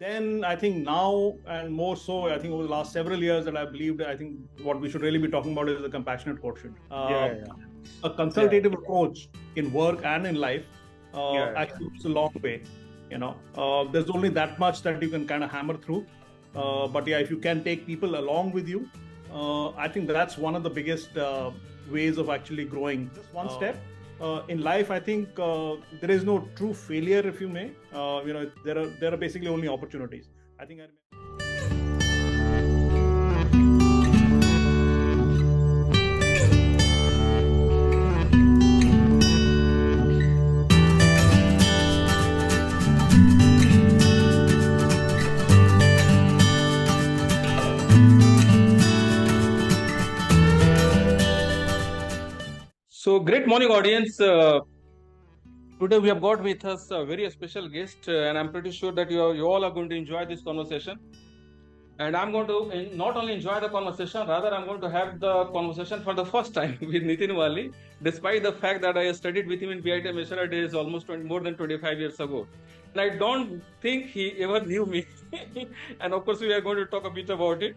then I think now and more so, I think over the last several years that I believed, I think what we should really be talking about is the compassionate quotient. Yeah, A yeah, consultative approach in work and in life yeah, actually goes a long way. There's only that much that you can kind of hammer through. But yeah, if you can take people along with you, I think that's one of the biggest ways of actually growing. Just one step. In life, I think there is no true failure, if you may. There are basically only opportunities. I think I remember. So, great morning, audience. Today we have got with us a very special guest, and I'm pretty sure that you all are going to enjoy this conversation. And I'm going to not only enjoy the conversation, rather I'm going to have the conversation for the first time with Nitin Wali, despite the fact that I studied with him in BIT Mishra days almost more than 25 years ago. And I don't think he ever knew me. And of course, we are going to talk a bit about it.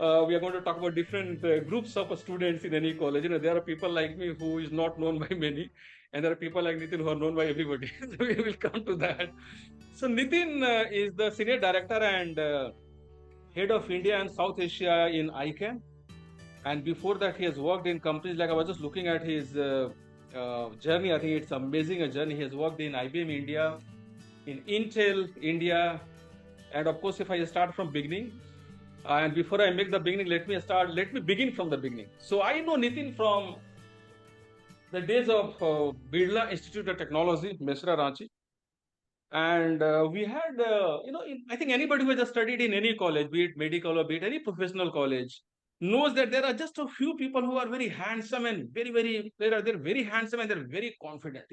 We are going to talk about different groups of students in any college. There are people like me who is not known by many, and there are people like Nitin who are known by everybody. So we will come to that. So Nitin is the senior director and head of India and South Asia in ICANN. And before that, he has worked in companies like I was just looking at his journey. I think it's amazing a journey. He has worked in IBM India, in Intel India, and of course, if I start from beginning, and before I make the beginning, let me begin from the beginning. So I know Nitin from the days of Birla Institute of Technology, Mesra Ranchi. And we had, I think anybody who has studied in any college, be it medical or be it any professional college, knows that there are just a few people who are very handsome and they're very handsome and they're very confident.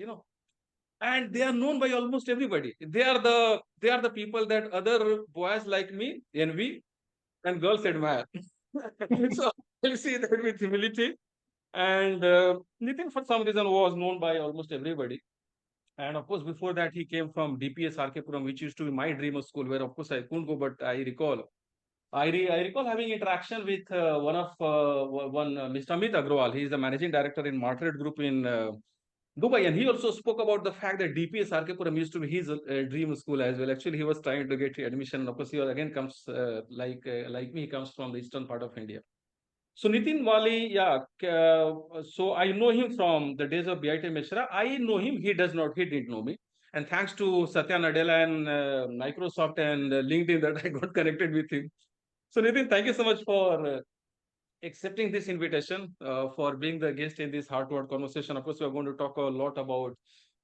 And they are known by almost everybody. They are the people that other boys like me envy and girls admire. So I'll see that with humility. And Nitin, for some reason, was known by almost everybody. And of course, before that, he came from DPS Arkepuram, which used to be my dream of school, where of course I couldn't go, but I recall. I recall having interaction with one Mr. Amit Agrawal. He is the managing director in Margaret Group in Dubai, and he also spoke about the fact that DPS Arkepuram used to be his dream school as well. Actually, he was trying to get admission. And of course, he again comes like me, he comes from the eastern part of India. So Nitin Wali, yeah. So I know him from the days of BIT Mishra. I know him. He does not. He didn't know me. And thanks to Satya Nadella and Microsoft and LinkedIn that I got connected with him. So Nitin, thank you so much for accepting this invitation, for being the guest in this heart-to-heart conversation. Of course, we are going to talk a lot about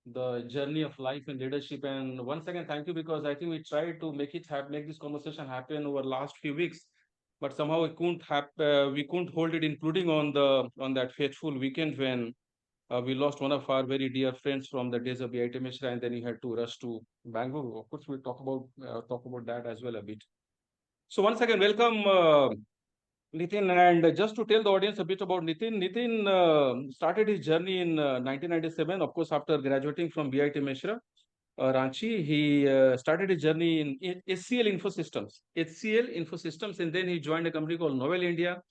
the journey of life and leadership. And once again, thank you, because I think we tried to make this conversation happen over last few weeks, but somehow we couldn't hold it, including on that fateful weekend when we lost one of our very dear friends from the days of the BIT Mishra, and then he had to rush to Bangalore. Of course, we'll talk about that as well a bit. So once again, welcome. Nitin, and just to tell the audience a bit about Nitin, Nitin started his journey in 1997, of course, after graduating from BIT Mishra, Ranchi. He started his journey in HCL Infosystems, and then he joined a company called Novel India,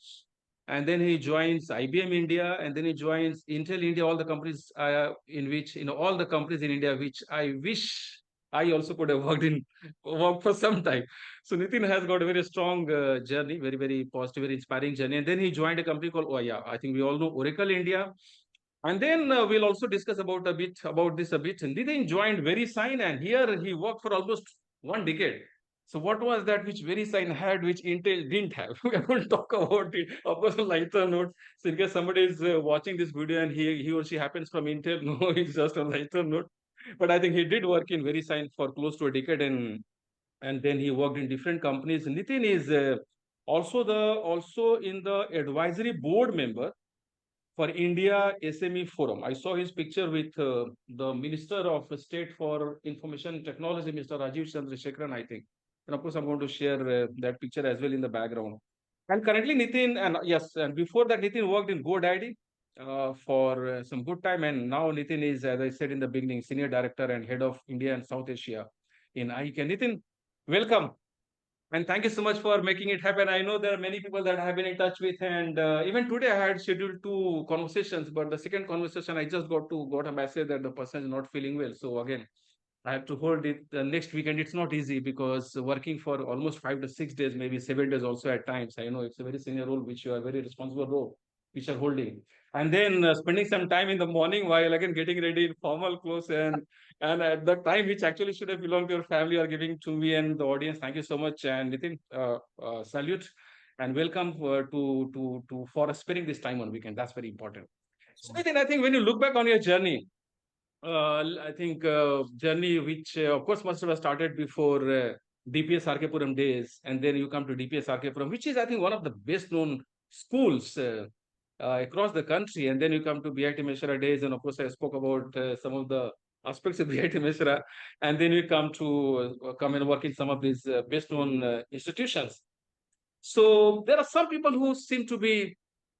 and then he joins IBM India, and then he joins Intel India, all the companies all the companies in India, which I wish I also could have worked for some time. So Nitin has got a very strong journey, very, very positive, very inspiring journey. And then he joined a company called, I think we all know Oracle India. And then we'll also discuss about this a bit. And Nitin joined VeriSign, and here he worked for almost 1 decade. So what was that which VeriSign had, which Intel didn't have? We are going to talk about it. Of course, on lighter note. So in case somebody is watching this video and he or she happens from Intel, no, it's just a lighter note. But I think he did work in VeriSign for close to a decade, and then he worked in different companies. Nitin is also in the advisory board member for India SME Forum. I saw his picture with the Minister of State for Information Technology, Mr. Rajiv Chandrasekharan, I think. And of course, I'm going to share that picture as well in the background. And currently, and before that, Nitin worked in GoDaddy for some good time. And now Nitin is, as I said in the beginning, Senior Director and Head of India and South Asia in ICANN. Nitin, welcome. And thank you so much for making it happen. I know there are many people that I have been in touch with, and even today I had scheduled two conversations, but the second conversation I just got a message that the person is not feeling well. So again, I have to hold it next weekend. It's not easy because working for almost 5 to 6 days, maybe 7 days also at times. I know it's a very senior role, which you are very responsible role, which you are holding. And then spending some time in the morning while again getting ready in formal clothes and at the time which actually should have belonged to your family are giving to me and the audience. Thank you so much, and Nitin, salute and welcome to for spending this time on weekend. That's very important. So Nitin, I think when you look back on your journey, I think journey which of course must have started before DPS Arkepuram days, and then you come to DPS Arkepuram, which is I think one of the best known schools across the country, and then you come to BIT Mishra days, and of course I spoke about some of the aspects of BIT Mishra, and then you come to come and work in some of these best known institutions. So there are some people who seem to be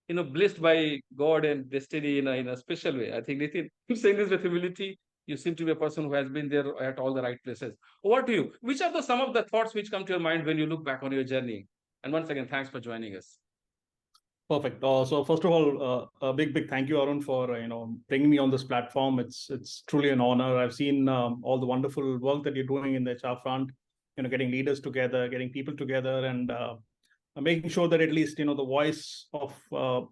blessed by God and destiny in a special way. I think Nitin, I'm saying this with humility. You seem to be a person who has been there at all the right places. Over to you. Which are the some of the thoughts which come to your mind when you look back on your journey? And once again, thanks for joining us. Perfect. So first of all, a big thank you, Arun, for bringing me on this platform. It's truly an honor. I've seen all the wonderful work that you're doing in the HR front. Getting leaders together, getting people together, and making sure that at least the voice of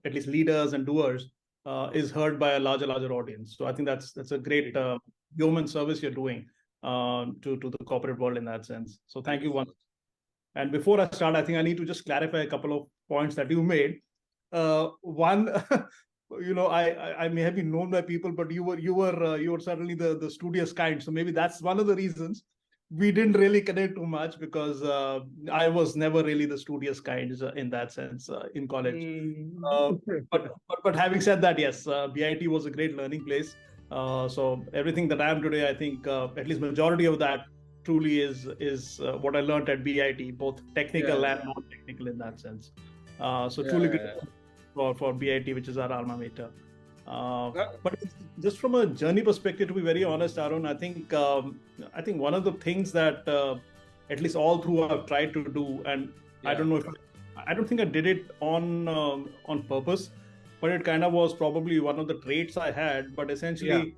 at least leaders and doers is heard by a larger audience. So I think that's a great human service you're doing to the corporate world in that sense. So thank you once. And before I start, I think I need to just clarify a couple of points that you made. One, I may have been known by people, but you were certainly the studious kind. So maybe that's one of the reasons we didn't really connect too much, because I was never really the studious kind in that sense in college. Uh, but having said that, yes, BIT was a great learning place. So everything that I am today, I think at least majority of that truly is what I learned at BIT, both technical and non-technical in that sense. So truly good for BIT, which is our alma mater. But just from a journey perspective, to be very honest, Arun, I think one of the things that at least all through I've tried to do, and I don't know if I don't think I did it on purpose, but it kind of was probably one of the traits I had. But essentially,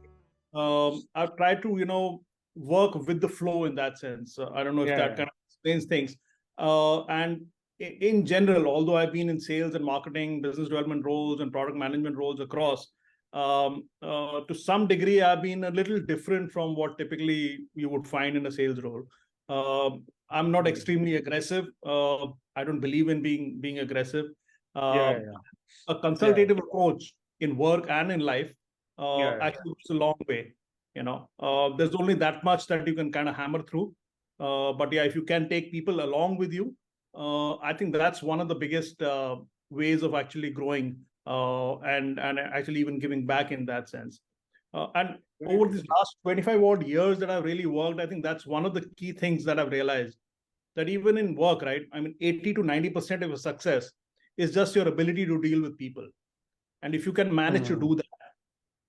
I've tried to work with the flow in that sense. I don't know if that kind of explains things. And in general, although I've been in sales and marketing, business development roles, and product management roles across, to some degree, I've been a little different from what typically you would find in a sales role. I'm not extremely aggressive. I don't believe in being aggressive. A consultative approach in work and in life actually goes a long way. There's only that much that you can kind of hammer through. But yeah, if you can take people along with you, I think that's one of the biggest ways of actually growing and actually even giving back in that sense. And over these last 25 odd years that I've really worked, I think that's one of the key things that I've realized, that even in work, right? I mean, 80 to 90% of your success is just your ability to deal with people. And if you can manage to do that,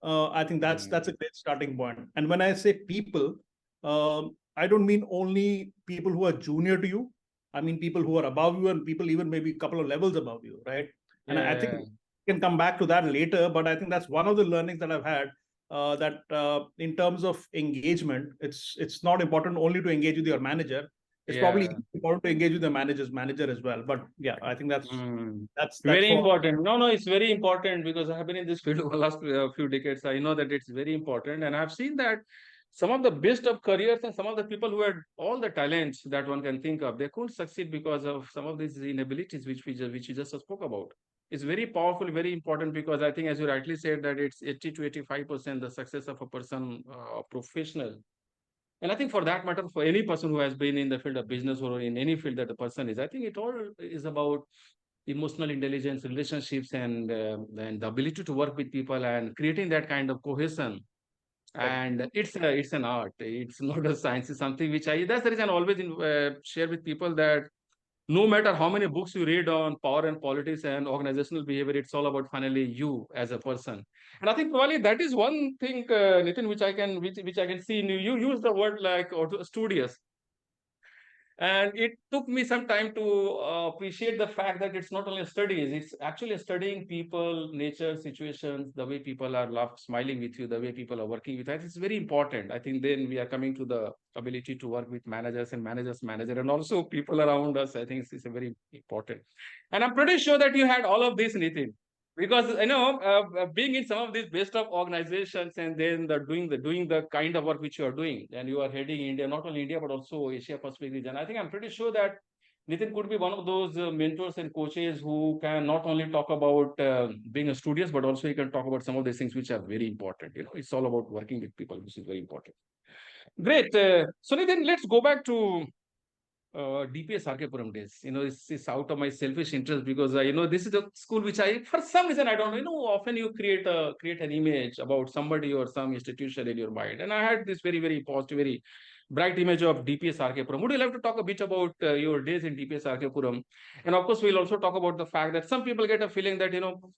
I think that's a great starting point. And when I say people, I don't mean only people who are junior to you. I mean people who are above you, and people even maybe a couple of levels above you, right? And I think we can come back to that later, but I think that's one of the learnings that I've had, that in terms of engagement, it's not important only to engage with your manager. It's probably important to engage with the manager's manager as well. But yeah, I think that's very important. No, it's very important, because I have been in this field over the last few decades. I know that it's very important, and I've seen that some of the best of careers and some of the people who had all the talents that one can think of, they couldn't succeed because of some of these inabilities which you just spoke about. It's very powerful, very important, because I think, as you rightly said, that it's 80 to 85% the success of a person, professional. And I think for that matter, for any person who has been in the field of business or in any field that the person is, I think it all is about emotional intelligence, relationships, and the ability to work with people and creating that kind of cohesion. And it's an art. It's not a science. It's something which that's the reason I always share with people that no matter how many books you read on power and politics and organizational behavior, it's all about finally you as a person. And I think probably that is one thing, Nitin, which I can see in you. You use the word like studious. And it took me some time to appreciate the fact that it's not only studies, it's actually studying people, nature, situations, the way people are smiling with you, the way people are working with you. It's very important. I think then we are coming to the ability to work with managers and managers manager, and also people around us. I think it's a very important. And I'm pretty sure that you had all of this, Nitin, because being in some of these best of organizations, and then doing the kind of work which you are doing, and you are heading India, not only India but also Asia Pacific region. I think I'm pretty sure that Nitin could be one of those mentors and coaches who can not only talk about being a studious, but also he can talk about some of these things which are very important. It's all about working with people, which is very important. Great. So Nitin, let's go back to DPS Arkepuram days. It's out of my selfish interest, because this is a school which for some reason, I don't know. Often you create an image about somebody or some institution in your mind, and I had this very, very positive, very bright image of DPS Arkepuram. Would you like to talk a bit about your days in DPS Arkepuram? And of course, we'll also talk about the fact that some people get a feeling that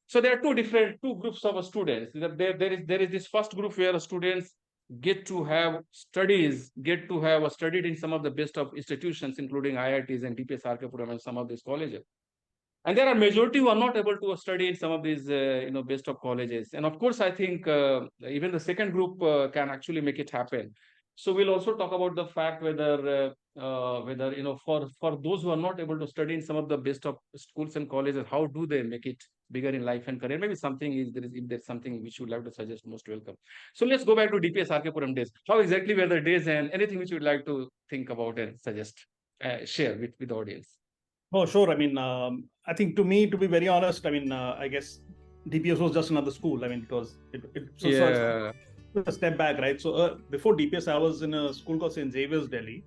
So there are two groups of students. There is this first group where students get to have studied in some of the best of institutions, including IITs and DPS Arkepuram and some of these colleges. And there are majority who are not able to study in some of these, best of colleges. And of course, I think even the second group can actually make it happen. So we'll also talk about the fact whether for those who are not able to study in some of the best of schools and colleges, how do they make it bigger in life and career? Maybe if there's something which you would like to suggest, most welcome. So let's go back to DPS Arkepuram days. How exactly were the days, and anything which you would like to think about and suggest, share with the audience? Oh, sure. I mean, I think to be very honest, I mean, I guess DPS was just another school. I mean, because so a step back, right? So before DPS, I was in a school called St. Xavier's, Delhi.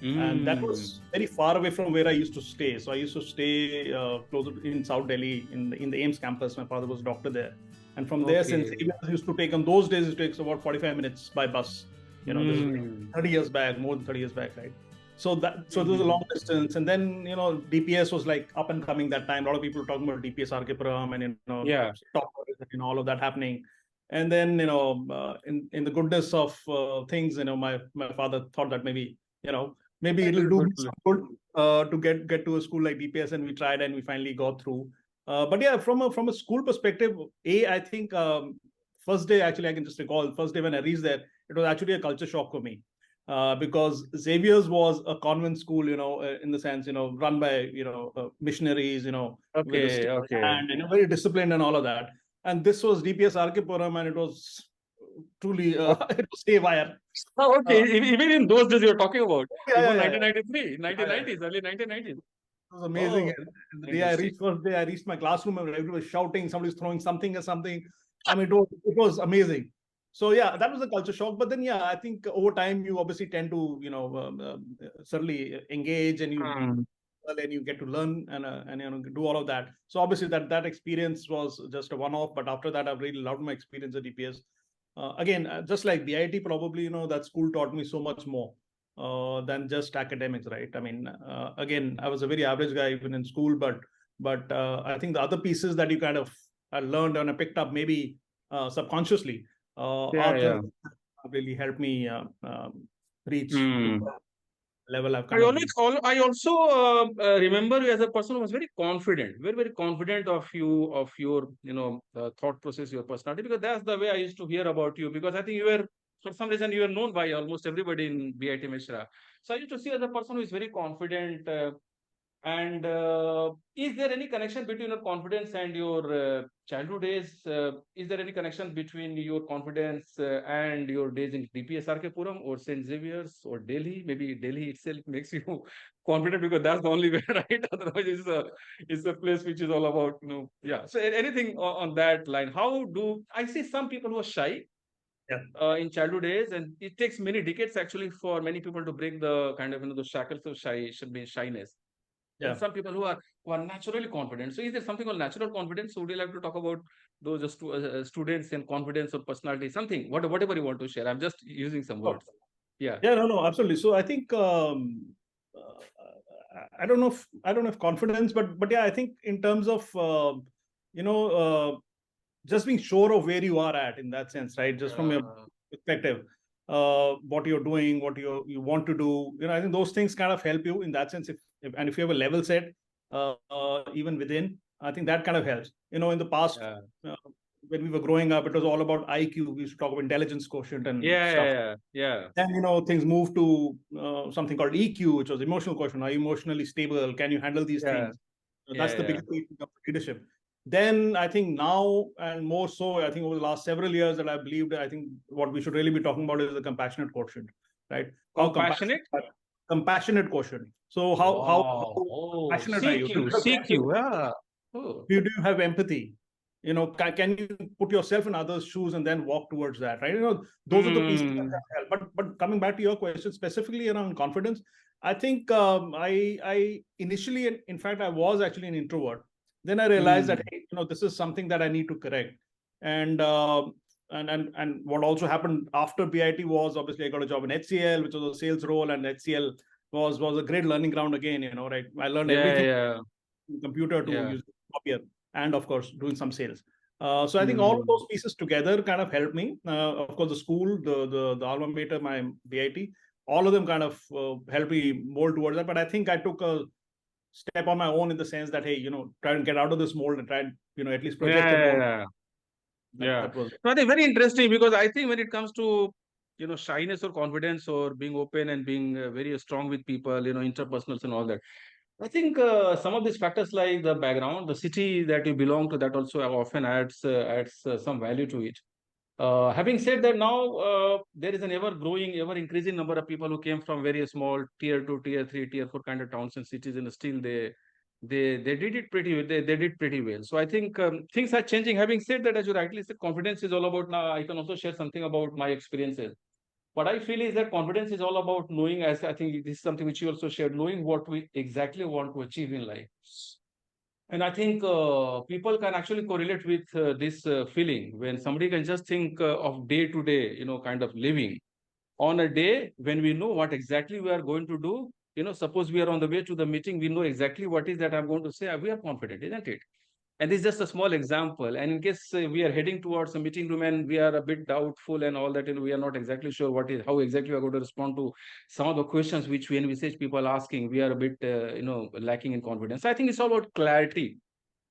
And that was very far away from where I used to stay. So I used to stay closer in South Delhi in the AIMS campus. My father was a doctor there. And from there, St. Xavier's used to take, on those days, it takes about 45 minutes by bus. This is 30 years back, more than 30 years back, right? So there was a long distance. And then, DPS was like up and coming that time. A lot of people were talking about DPS Arkepuram and, all of that happening. And then, in the goodness of things, my father thought that maybe it'll do good to get to a school like DPS, and we tried and we finally got through. But yeah, from a school perspective, I think first day, actually, I can just recall first day when I reached there, it was actually a culture shock for me. Because Xavier's was a convent school, in the sense, run by, missionaries, with a stick hand, very disciplined and all of that. And this was DPS Arkepuram, and it was truly, it was haywire. Even in those days you're talking about, 1993, 1990s, early 1990s. It was amazing. And the day first day I reached my classroom, and everybody was shouting, somebody's throwing something or something. I mean, it was amazing. So yeah, that was a culture shock. But then I think over time you obviously tend to certainly engage, and you get to learn and do all of that. So obviously that experience was just a one-off. But after that, I've really loved my experience at DPS. Again, just like BIT, probably that school taught me so much more than just academics, right? I mean, again, I was a very average guy even in school, but I think the other pieces that you kind of learned and I picked up maybe subconsciously really helped me reach the level I've kind I also remember you as a person who was very confident, very, very confident of your thought process, your personality, because that's the way I used to hear about you. Because I think for some reason, you were known by almost everybody in BIT Mishra. So I used to see as a person who is very confident. And is there any connection between your confidence and your childhood days? Is there any connection between your confidence and your days in DPS Arkepuram or St. Xavier's or Delhi? Maybe Delhi itself makes you confident because that's the only way, right? Otherwise, it's a place which is all about, So anything on that line? How do I see some people who are shy in childhood days, and it takes many decades actually for many people to break the kind of the shackles of shyness. And some people who are naturally confident. So is there something called natural confidence? So would you like to talk about those students and confidence or personality, something, whatever you want to share? I'm just using some words. No, absolutely. So I think I don't know if confidence, but I think in terms of just being sure of where you are at, in that sense, right? Just from your perspective. what you're doing, what you want to do. I think those things kind of help you in that sense. If you have a level set, even within, I think that kind of helps. In the past, when we were growing up, it was all about IQ. We used to talk about intelligence quotient and stuff. Yeah. Then things moved to something called EQ, which was emotional quotient. Are you emotionally stable? Can you handle these things? That's the biggest thing of leadership. Then I think now, and more so, I think over the last several years that I've believed, I think what we should really be talking about is the compassionate quotient, right? Compassionate? Compassionate quotient. So how compassionate are you? CQ. Yeah. Do you have empathy? Can you put yourself in others' shoes and then walk towards that, right? Those are the pieces that can help. But coming back to your question specifically around confidence, I think I initially, in fact, I was actually an introvert. Then I realized that hey, this is something that I need to correct. And what also happened after BIT was obviously I got a job in HCL, which was a sales role, and HCL was a great learning ground again. Right? I learned everything in computer to use copier, and of course doing some sales. So I think all of those pieces together kind of helped me. Of course, the school, the alma mater, my BIT, all of them kind of helped me mold towards that. But I think I took a step on my own in the sense that, hey, try and get out of this mold and try and, at least project the mold. That was I think very interesting, because I think when it comes to, shyness or confidence or being open and being very strong with people, interpersonals and all that, I think some of these factors like the background, the city that you belong to, that also often adds some value to it. Having said that, now there is an ever-growing, ever-increasing number of people who came from very small tier 2, tier 3, tier 4 kind of towns and cities, and still they did it pretty they did pretty well. So I think things are changing. Having said that, as you rightly said, confidence is all about. Now I can also share something about my experiences. What I feel is that confidence is all about knowing, as I think this is something which you also shared, knowing what we exactly want to achieve in life. And I think people can actually correlate with this feeling when somebody can just think of day to day, kind of living. On a day when we know what exactly we are going to do, suppose we are on the way to the meeting, we know exactly what is that I'm going to say, we are confident, isn't it? And this is just a small example. And in case we are heading towards a meeting room and we are a bit doubtful and all that, and we are not exactly sure how exactly we are going to respond to some of the questions which we envisage people asking, we are a bit, lacking in confidence. So I think it's all about clarity.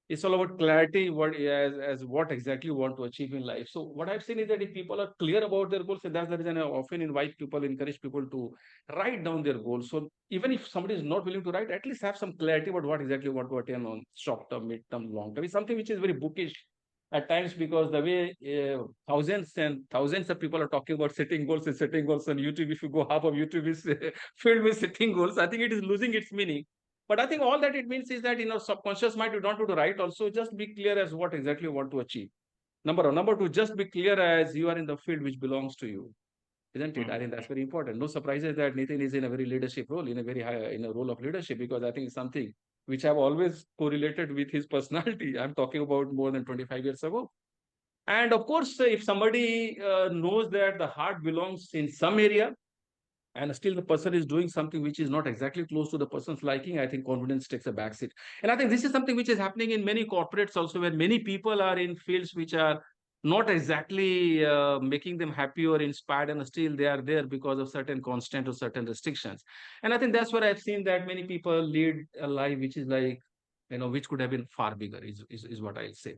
It's all about clarity, as what exactly you want to achieve in life. So what I've seen is that if people are clear about their goals, and that's the reason I often encourage people to write down their goals. So even if somebody is not willing to write, at least have some clarity about what exactly you want to attain on short term, mid term, long term. It's something which is very bookish at times, because the way thousands and thousands of people are talking about setting goals on YouTube, if you go, half of YouTube is filled with setting goals. I think it is losing its meaning. But I think all that it means is that in our subconscious mind, you don't have to write. Also, just be clear as what exactly you want to achieve. Number one. Number two, just be clear as you are in the field which belongs to you. Isn't it? I think that's very important. No surprises that Nitin is in a very leadership role, in a role of leadership, because I think it's something which I've always correlated with his personality. I'm talking about more than 25 years ago. And of course, if somebody knows that the heart belongs in some area, and still the person is doing something which is not exactly close to the person's liking, I think confidence takes a backseat. And I think this is something which is happening in many corporates also, where many people are in fields which are not exactly making them happy or inspired, and still they are there because of certain constant or certain restrictions. And I think that's where I've seen that many people lead a life which is like, which could have been far bigger, is what I'll say.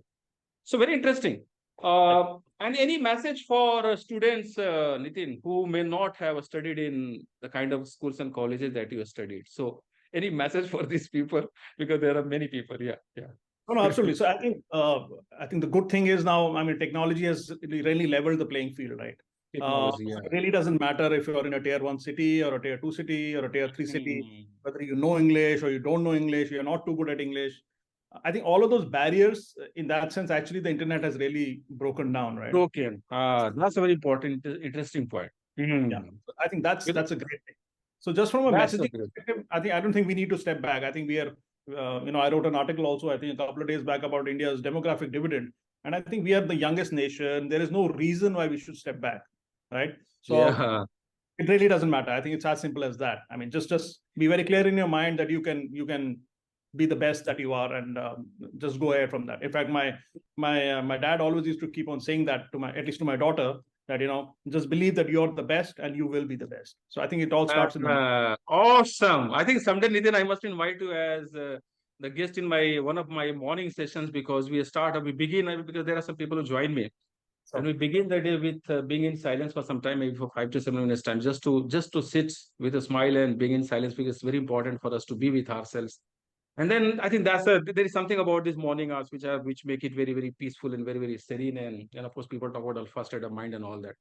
So very interesting. And any message for students, Nitin, who may not have studied in the kind of schools and colleges that you have studied? So any message for these people? Because there are many people. Yeah. No, absolutely. So I think the good thing is now, I mean, technology has really leveled the playing field, right? Technology, it really doesn't matter if you're in a tier 1 city or a tier 2 city or a tier 3 city, whether you know English or you don't know English, you're not too good at English. I think all of those barriers, in that sense, actually the internet has really broken down, right? Broken. That's a very important, interesting point. Yeah, I think that's a great thing. So just from a messaging perspective, I don't think we need to step back. I think we are, I wrote an article also, I think a couple of days back, about India's demographic dividend. And I think we are the youngest nation. There is no reason why we should step back, right? So it really doesn't matter. I think it's as simple as that. I mean, just be very clear in your mind that you can be the best that you are, and just go ahead from that. In fact, my dad always used to keep on saying that at least to my daughter, that, just believe that you're the best and you will be the best. So I think it all starts in the mind. Awesome. I think someday, Nitin, I must invite you as the guest in my one of my morning sessions, because we begin because there are some people who join me. And we begin the day with being in silence for some time, maybe for 5 to 7 minutes time, just to sit with a smile and being in silence, because it's very important for us to be with ourselves. And then I think there is something about these morning hours which make it very, very peaceful and very, very serene. And of course, people talk about alpha state of mind and all that.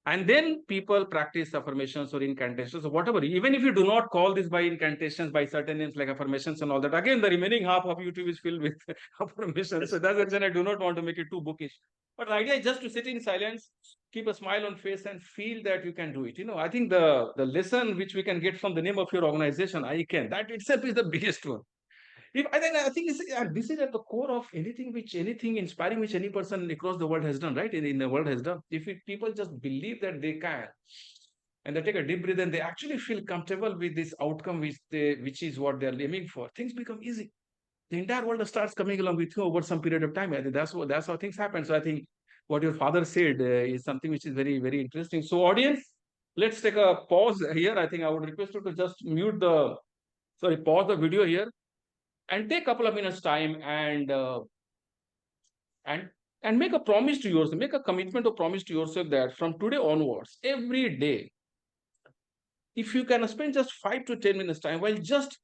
And then people practice affirmations or incantations or whatever. Even if you do not call this by incantations, by certain names like affirmations and all that, again, the remaining half of YouTube is filled with affirmations. So that's the reason I do not want to make it too bookish. But the idea is just to sit in silence, keep a smile on face, and feel that you can do it. I think the lesson which we can get from the name of your organization, I Can, that itself is the biggest one. I think this is at the core of anything inspiring which any person across the world has done, right? In the world has done. If people just believe that they can, and they take a deep breath, and they actually feel comfortable with this outcome, which is what they're aiming for, things become easy. The entire world starts coming along with you over some period of time. I think that's how things happen. So I think what your father said is something which is very, very interesting. So audience, let's take a pause here. I think I would request you to just pause the video here and take a couple of minutes time and and make a promise to yourself, make a commitment or promise to yourself that from today onwards, every day, if you can spend just 5 to 10 minutes time while just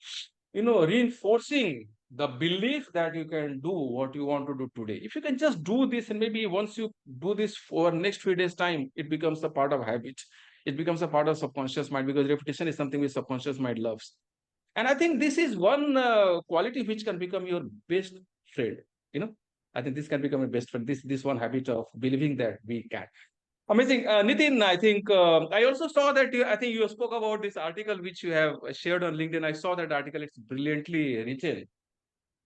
reinforcing the belief that you can do what you want to do today. If you can just do this, and maybe once you do this for next few days time, it becomes a part of habit. It becomes a part of subconscious mind, because repetition is something which subconscious mind loves. And I think this is one quality which can become your best friend. I think this can become a best friend. This one habit of believing that we can. Amazing. Nitin, I think I also saw that I think you spoke about this article which you have shared on LinkedIn. I saw that article. It's brilliantly written.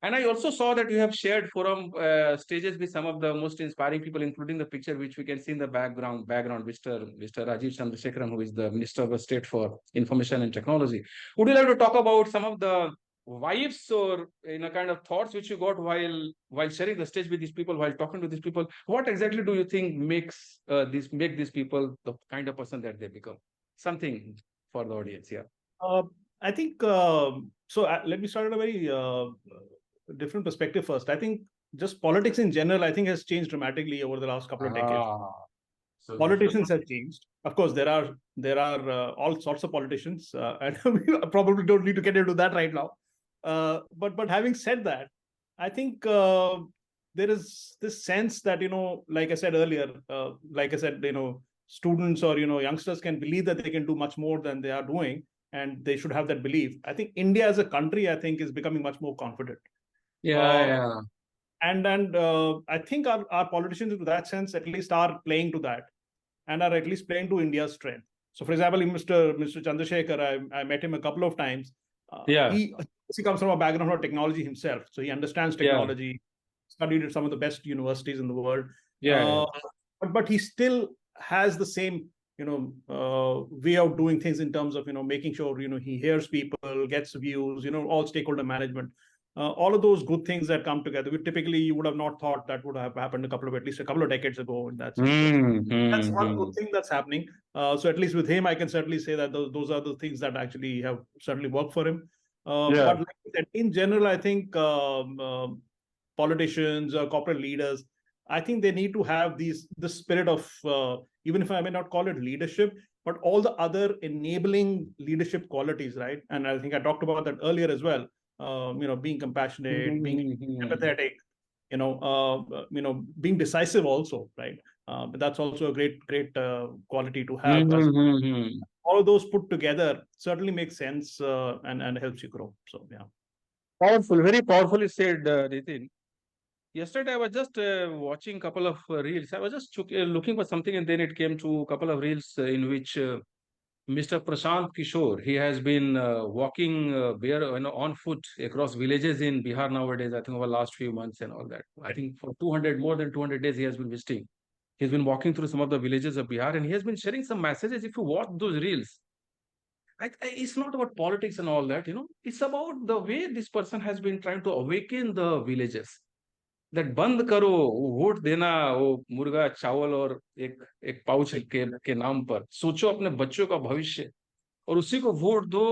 And I also saw that you have shared forum stages with some of the most inspiring people, including the picture which we can see in the background, Mr. Rajiv Chandrasekharan, who is the Minister of State for Information and Technology. Would you like to talk about some of the vibes or kind of thoughts which you got while sharing the stage with these people, while talking to these people? What exactly do you think make these people the kind of person that they become? Something for the audience, yeah. I think so. Let me start at a very different perspective first. I think just politics in general, I think, has changed dramatically over the last couple of decades. So politicians have changed. Of course, there are all sorts of politicians, and we probably don't need to get into that right now. But having said that, I think there is this sense that like I said earlier, students or youngsters can believe that they can do much more than they are doing, and they should have that belief. I think India as a country, I think, is becoming much more confident. Yeah. And I think our politicians, in that sense, at least are playing to that, and are at least playing to India's strength. So, for example, Mr. Chandrasekhar, I met him a couple of times. He comes from a background of technology himself, so he understands technology. Studied at some of the best universities in the world. But he still has the same way of doing things in terms of making sure he hears people, gets views, all stakeholder management. All of those good things that come together, which typically you would have not thought that would have happened at least a couple of decades ago in that sense. That's one good thing that's happening. So at least with him, I can certainly say that those are the things that actually have certainly worked for him. But like I said, in general, I think politicians or corporate leaders, I think they need to have this spirit of, even if I may not call it leadership, but all the other enabling leadership qualities, right? And I think I talked about that earlier as well. Being compassionate, being empathetic, being decisive also, right? That's also a great quality to have. All of those put together certainly makes sense and helps you grow. So yeah. Powerful, very powerfully said, Nitin. Yesterday, I was just watching a couple of reels. I was just looking for something, and then it came to a couple of reels in which Mr. Prashant Kishore, he has been walking on foot across villages in Bihar nowadays, I think over the last few months and all that. I think for more than 200 days, he has been visiting. He's been walking through some of the villages of Bihar, and he has been sharing some messages. If you watch those reels, it's not about politics and all that, it's about the way this person has been trying to awaken the villages. That बंद करो vote देना वो मुर्गा चावल और एक pouch के नाम पर। सोचो अपने बच्चों का भविष्य और उसी को वोट दो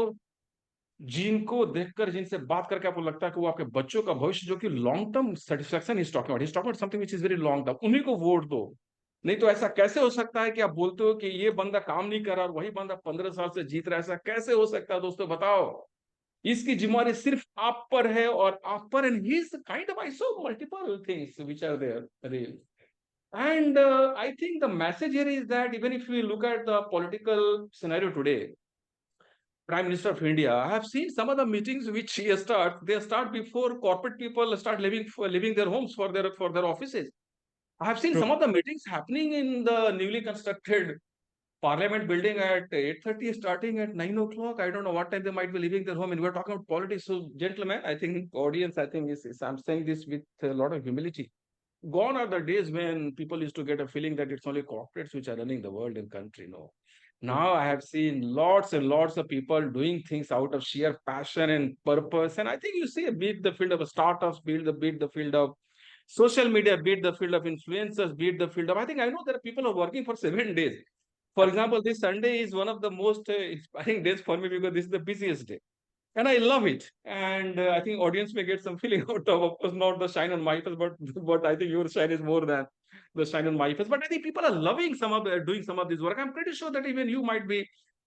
जिनको देखकर, जिनसे बात करके आपको लगता है कि वो आपके बच्चों का भविष्य, जो कि long term satisfaction is talking about, is talking about something which is very long term, उन्हीं को वोट दो। नहीं तो ऐसा कैसे हो सकता है कि आप बोलते हो कि ये बंदा काम नहीं कर रहा और वही बंदा 15 साल से जीत रहा है? ऐसा कैसे हो सकता है दोस्तों, बताओ। इसकी जिम्मेवारी सिर्फ आप पर है और आप पर, and he is kind of, I saw multiple things which are there. And I think the message here is that even if we look at the political scenario today, Prime Minister of India, I have seen some of the meetings which he start. They start before corporate people start leaving their homes for their offices. I have seen True. some of the meetings happening in the newly constructed Parliament building at 8:30, starting at 9 o'clock. I don't know what time they might be leaving their home, and we're talking about politics. So, gentlemen, I think audience, I think is I'm saying this with a lot of humility. Gone are the days when people used to get a feeling that it's only corporates which are running the world and country. No. True. Now I have seen lots and lots of people doing things out of sheer passion and purpose. And I think you see, be it the field of startups, be it the field of social media, be it the field of influencers, be it the field of, I think I know there are people who are working for 7 days. For example, this Sunday is one of the most inspiring days for me because this is the busiest day. And I love it. And I think audience may get some feeling out of course, not the shine on my face, but I think your shine is more than the shine on my face. But I think people are loving doing some of this work. I'm pretty sure that even you might be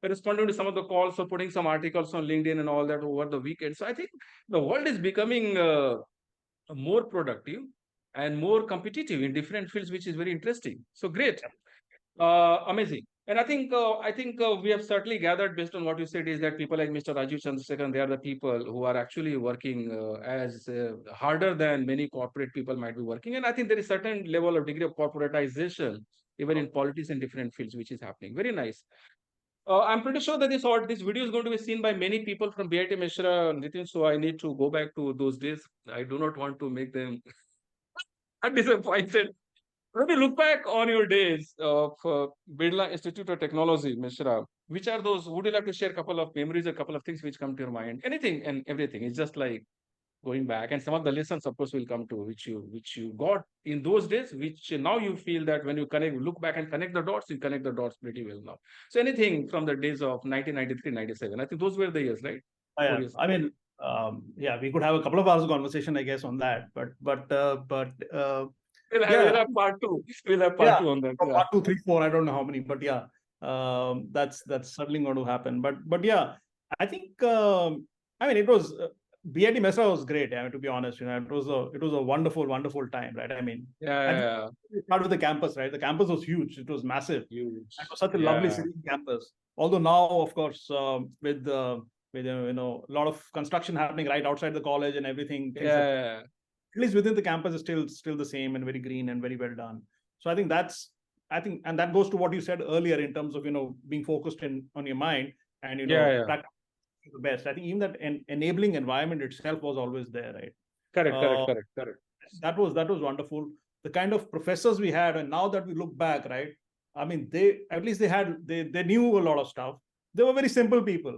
responding to some of the calls or putting some articles on LinkedIn and all that over the weekend. So I think the world is becoming more productive and more competitive in different fields, which is very interesting. So great. Amazing. And I think we have certainly gathered based on what you said is that people like Mr. Rajiv Chandrasekhar, they are the people who are actually working as harder than many corporate people might be working. And I think there is certain level of degree of corporatization even in politics and different fields, which is happening. Very nice. I'm pretty sure that this video is going to be seen by many people from BIT Mishra, Nitin. So I need to go back to those days. I do not want to make them disappointed. When you look back on your days of Birla Institute of Technology, Mishra, which are those? Would you like to share a couple of memories, a couple of things which come to your mind? Anything and everything. It's just like going back, and some of the lessons, of course, will come to which you got in those days, which now you feel that when you look back and connect the dots, you connect the dots pretty well now. So anything from the days of 1993, 97. I think those were the years, right? Yeah. 4 years. I mean, yeah, we could have a couple of hours of conversation, I guess, on that. We'll have part two. We'll have part two on that. Yeah. Part 2, 3, 4. I don't know how many, but yeah, that's certainly going to happen. But yeah, I think I mean it was BIT Mesa was great. I mean, to be honest, it was a wonderful time, right? I mean, Yeah. we start with the campus, right? The campus was huge. It was massive. Huge. It was such a lovely city campus. Although now, of course, with a lot of construction happening right outside the college and everything, Yeah. at least within the campus is still the same and very green and very well done. So I think and that goes to what you said earlier in terms of being focused on your mind and practicing the best. I think even that enabling environment itself was always there, right? Correct. That was wonderful. The kind of professors we had, and now that we look back, right? I mean, they knew a lot of stuff. They were very simple people,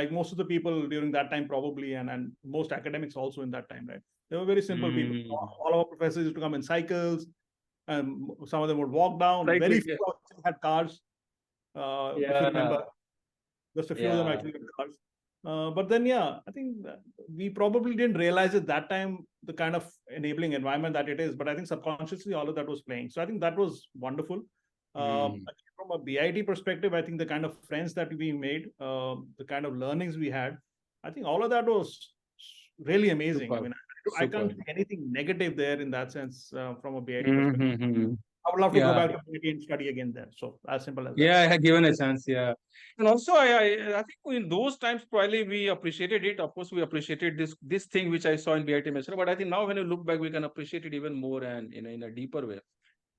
like most of the people during that time probably, and most academics also in that time, right? They were very simple people. All our professors used to come in cycles, and some of them would walk down. Very few of them had cars. If you remember, just a few of them actually had cars. But then, yeah, I think we probably didn't realize at that time the kind of enabling environment that it is. But I think subconsciously all of that was playing. So I think that was wonderful. From a BIT perspective, I think the kind of friends that we made, the kind of learnings we had, I think all of that was really amazing. Super. I mean, I can't see anything negative there in that sense from a BIT perspective. I would love to go back to BIT and study again there. So as simple as that. Yeah, I had given a chance. Yeah. And also, I think in those times, probably we appreciated it. Of course, we appreciated this thing which I saw in BIT Mesra. But I think now when you look back, we can appreciate it even more and in a deeper way.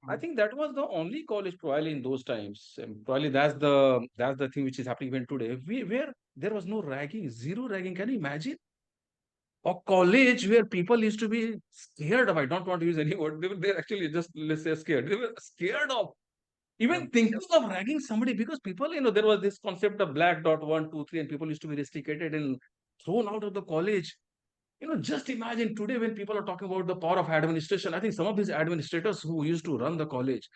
I think that was the only college probably in those times. And probably that's the thing which is happening even today. Where there was no ragging, zero ragging. Can you imagine? A college where people used to be scared of, I don't want to use any word, they're actually just, let's say, scared. They were scared of even thinking of ragging somebody because people, there was this concept of black dot 1, 2, 3, and people used to be rusticated and thrown out of the college. Just imagine today when people are talking about the power of administration. I think some of these administrators who used to run the college,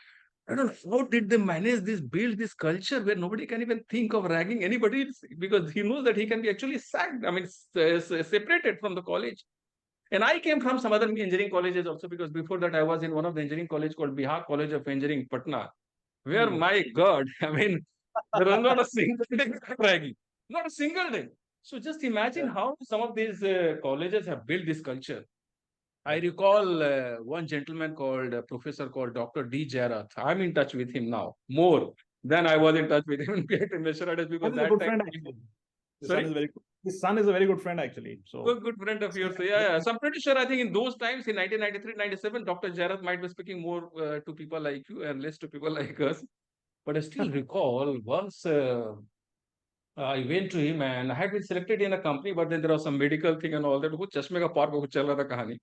I don't know how did they manage this, build this culture where nobody can even think of ragging anybody because he knows that he can be actually sacked. I mean, separated from the college. And I came from some other engineering colleges also because before that I was in one of the engineering college called Bihar College of Engineering, Patna, where my God, I mean, there was not a single day of ragging, not a single day. So just imagine how some of these colleges have built this culture. I recall one gentleman called professor called Dr. D. Jarath. I'm in touch with him now more than I was in touch with him in Mesharadas because He's a that good time. friend, actually. Sorry? His son is a very good friend, actually. So Good friend of yours. So, yeah. So I'm pretty sure, I think in those times, in 1993, 97, Dr. Jarath might be speaking more to people like you and less to people like us. But I still recall once I went to him and I had been selected in a company, but then there was some medical thing and all that. वो चश्मे का पार पे कुछ चल रहा था कहानी.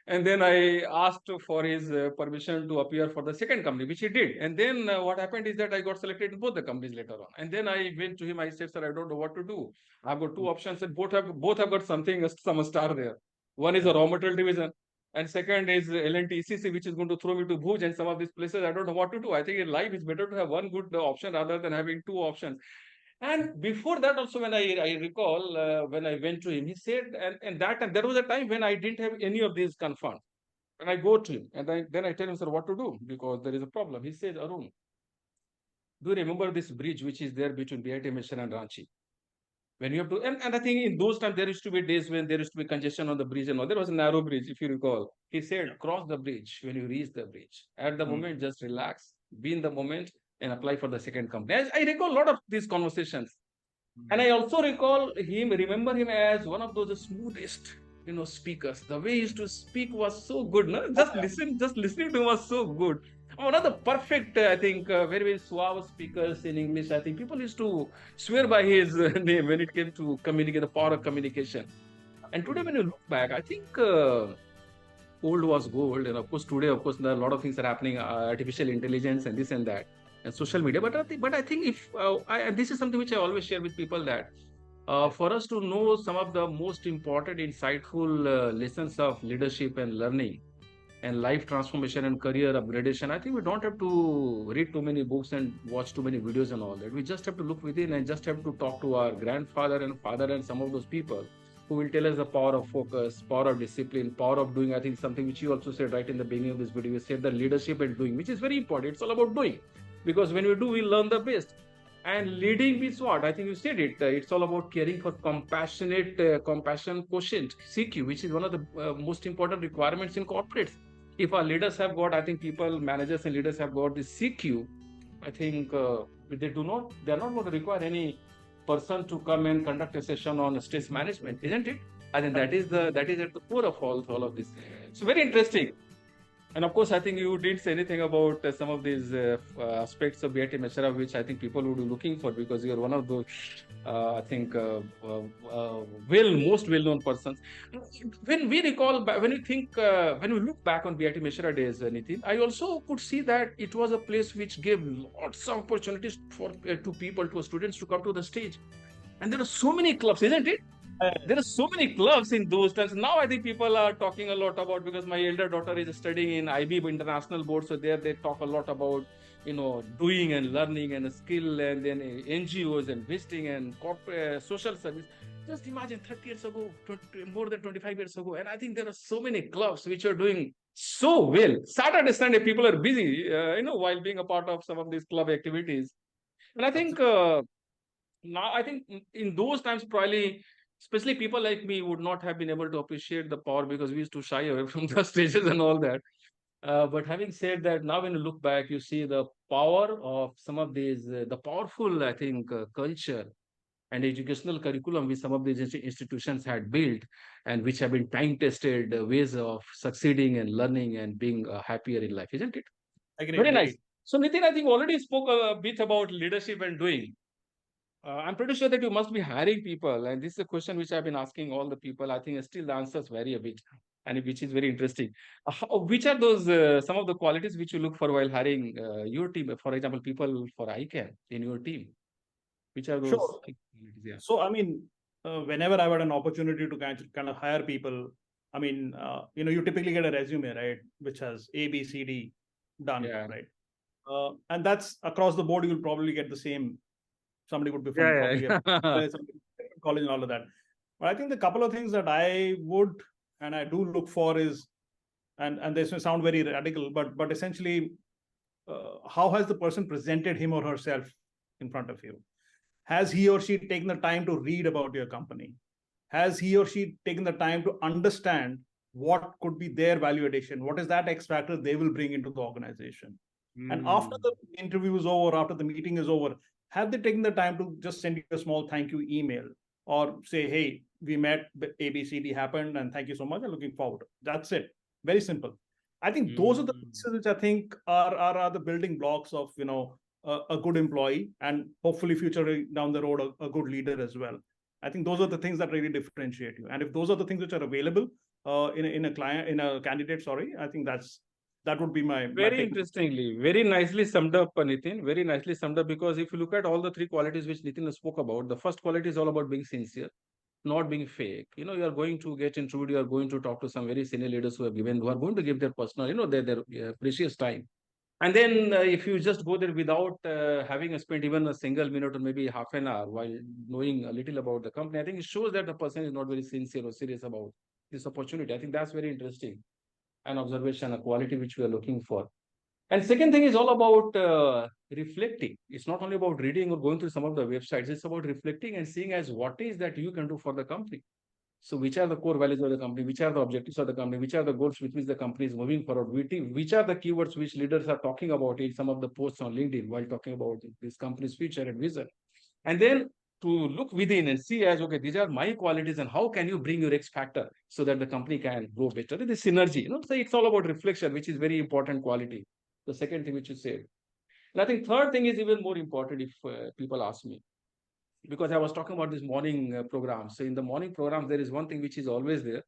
And then I asked for his permission to appear for the second company, which he did. And then what happened is that I got selected in both the companies later on. And then I went to him. I said, "Sir, I don't know what to do. I've got two options, and both have got something, some star there. One is a raw material division, and second is L&T ECC, which is going to throw me to Bhuj and some of these places. I don't know what to do. I think in life it's better to have one good option rather than having two options." And before that, also, when I recall, when I went to him, he said, and that time, there was a time when I didn't have any of these confirmed. And I go to him, and then I tell him, "Sir, what to do? Because there is a problem." He says, "Arun, do you remember this bridge which is there between BIT Mission and Ranchi? When you have to, and I think in those times, there used to be days when there used to be congestion on the bridge and all. There was a narrow bridge, if you recall. He said, cross the bridge when you reach the bridge. At the moment, just relax, be in the moment, and apply for the second company." I recall a lot of these conversations. And I also remember him as one of those smoothest, speakers. The way he used to speak was so good. No? Just listening to him was so good. One of the perfect, I think, very, very suave speakers in English. I think people used to swear by his name when it came to communicate, the power of communication. And today, when you look back, I think old was gold. And of course, today, of course, a lot of things are happening, artificial intelligence and this and that, and social media. But I think if this is something which I always share with people, that for us to know some of the most important, insightful lessons of leadership and learning and life transformation and career upgradation, I think we don't have to read too many books and watch too many videos and all that. We just have to look within and just have to talk to our grandfather and father and some of those people who will tell us the power of focus, power of discipline, power of doing. I think something which you also said right in the beginning of this video, you said the leadership and doing, which is very important. It's all about doing, because when we do, we learn the best. And leading means what? I think you said it. It's all about caring for compassion quotient, CQ, which is one of the most important requirements in corporates. If our leaders have got, I think people, managers and leaders have got this CQ, I think they are not going to require any person to come and conduct a session on stress management, isn't it? I think that is at the core of all of this. So very interesting. And of course, I think you didn't say anything about some of these aspects of BIT Meshara, which I think people would be looking for, because you're one of those, I think, most well-known persons. When we recall, when we look back on BIT Meshara days, Nitin, I also could see that it was a place which gave lots of opportunities to people, to students to come to the stage. And there are so many clubs, isn't it? There are so many clubs in those times. Now I think people are talking a lot about, because my elder daughter is studying in IB International Board, so there they talk a lot about doing and learning and skill, and then NGOs and visiting and corporate social service. Just imagine 30 years ago, more than 25 years ago, and I think there are so many clubs which are doing so well. Saturday, Sunday, people are busy, while being a part of some of these club activities. And I think now, I think in those times, probably, especially people like me would not have been able to appreciate the power, because we used to shy away from the stages and all that. But having said that, now when you look back, you see the power of some of these, the powerful, I think, culture and educational curriculum which some of these institutions had built, and which have been time-tested ways of succeeding and learning and being happier in life, isn't it? Agreed. Very nice. So Nitin, I think already spoke a bit about leadership and doing. I'm pretty sure that you must be hiring people, and this is a question which I've been asking all the people. I think still the answers vary a bit, and which is very interesting. Which are those some of the qualities which you look for while hiring your team? For example, people for ICANN in your team. Which are those? Sure. Yeah. So, I mean, whenever I've had an opportunity to kind of hire people, I mean, you typically get a resume, right, which has A, B, C, D done, Yeah. right? And that's across the board. You'll probably get the same. Somebody would be from Yeah. probably a Yeah. college and all of that. But I think the couple of things that I would and I do look for is, and this may sound very radical, but essentially, how has the person presented him or herself in front of you? Has he or she taken the time to read about your company? Has he or she taken the time to understand what could be their value addition? What is that X factor they will bring into the organization? And after the interview is over, after the meeting is over, have they taken the time to just send you a small thank you email or say, hey, we met, ABCD happened, and thank you so much. I'm looking forward. That's it. Very simple. I think those are the pieces which I think are the building blocks of a good employee, and hopefully future down the road a good leader as well. I think those are the things that really differentiate you. And if those are the things which are available in a candidate, sorry, I think that would be my Very take. interestingly, very nicely summed up, Nitin. Very nicely summed up, because if you look at all the three qualities which Nitin spoke about, the first quality is all about being sincere, not being fake. You are going to get interviewed, you are going to talk to some very senior leaders who are going to give their personal, their precious time. And then if you just go there without having spent even a single minute or maybe half an hour while knowing a little about the company, I think it shows that the person is not very sincere or serious about this opportunity. I think that's very interesting. An observation, a quality which we are looking for. And second thing is all about reflecting. It's not only about reading or going through some of the websites. It's about reflecting and seeing as what is that you can do for the company. So which are the core values of the company? Which are the objectives of the company? Which are the goals which means the company is moving forward? Which are the keywords which leaders are talking about in some of the posts on LinkedIn while talking about this company's future and vision? And then to look within and see as, okay, these are my qualities and how can you bring your X factor so that the company can grow better? The synergy, so it's all about reflection, which is very important quality. The second thing which you said. And I think third thing is even more important if people ask me, because I was talking about this morning program. So in the morning programs, there is one thing which is always there.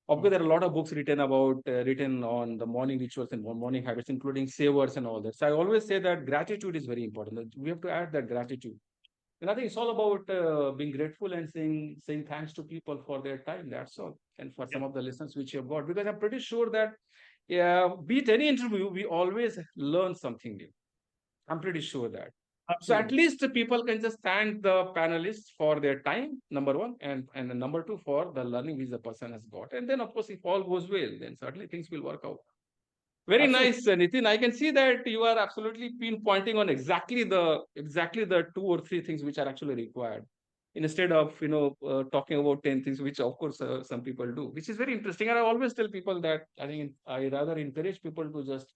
Of course, there are a lot of books written on the morning rituals and morning habits, including savers and all that. So I always say that gratitude is very important. We have to add that gratitude. And I think it's all about being grateful and saying thanks to people for their time. That's all. And for some of the lessons which you have got, because I'm pretty sure that, be it any interview, we always learn something new. I'm pretty sure that. So at Absolutely. least the people can just thank the panelists for their time, number one, and number two, for the learning which the person has got. And then, of course, if all goes well, then certainly things will work out. Very Absolutely. nice, Nitin. I can see that you are absolutely pinpointing on exactly the two or three things which are actually required, instead of talking about 10 things, which of course some people do, which is very interesting. And I always tell people that I rather encourage people to just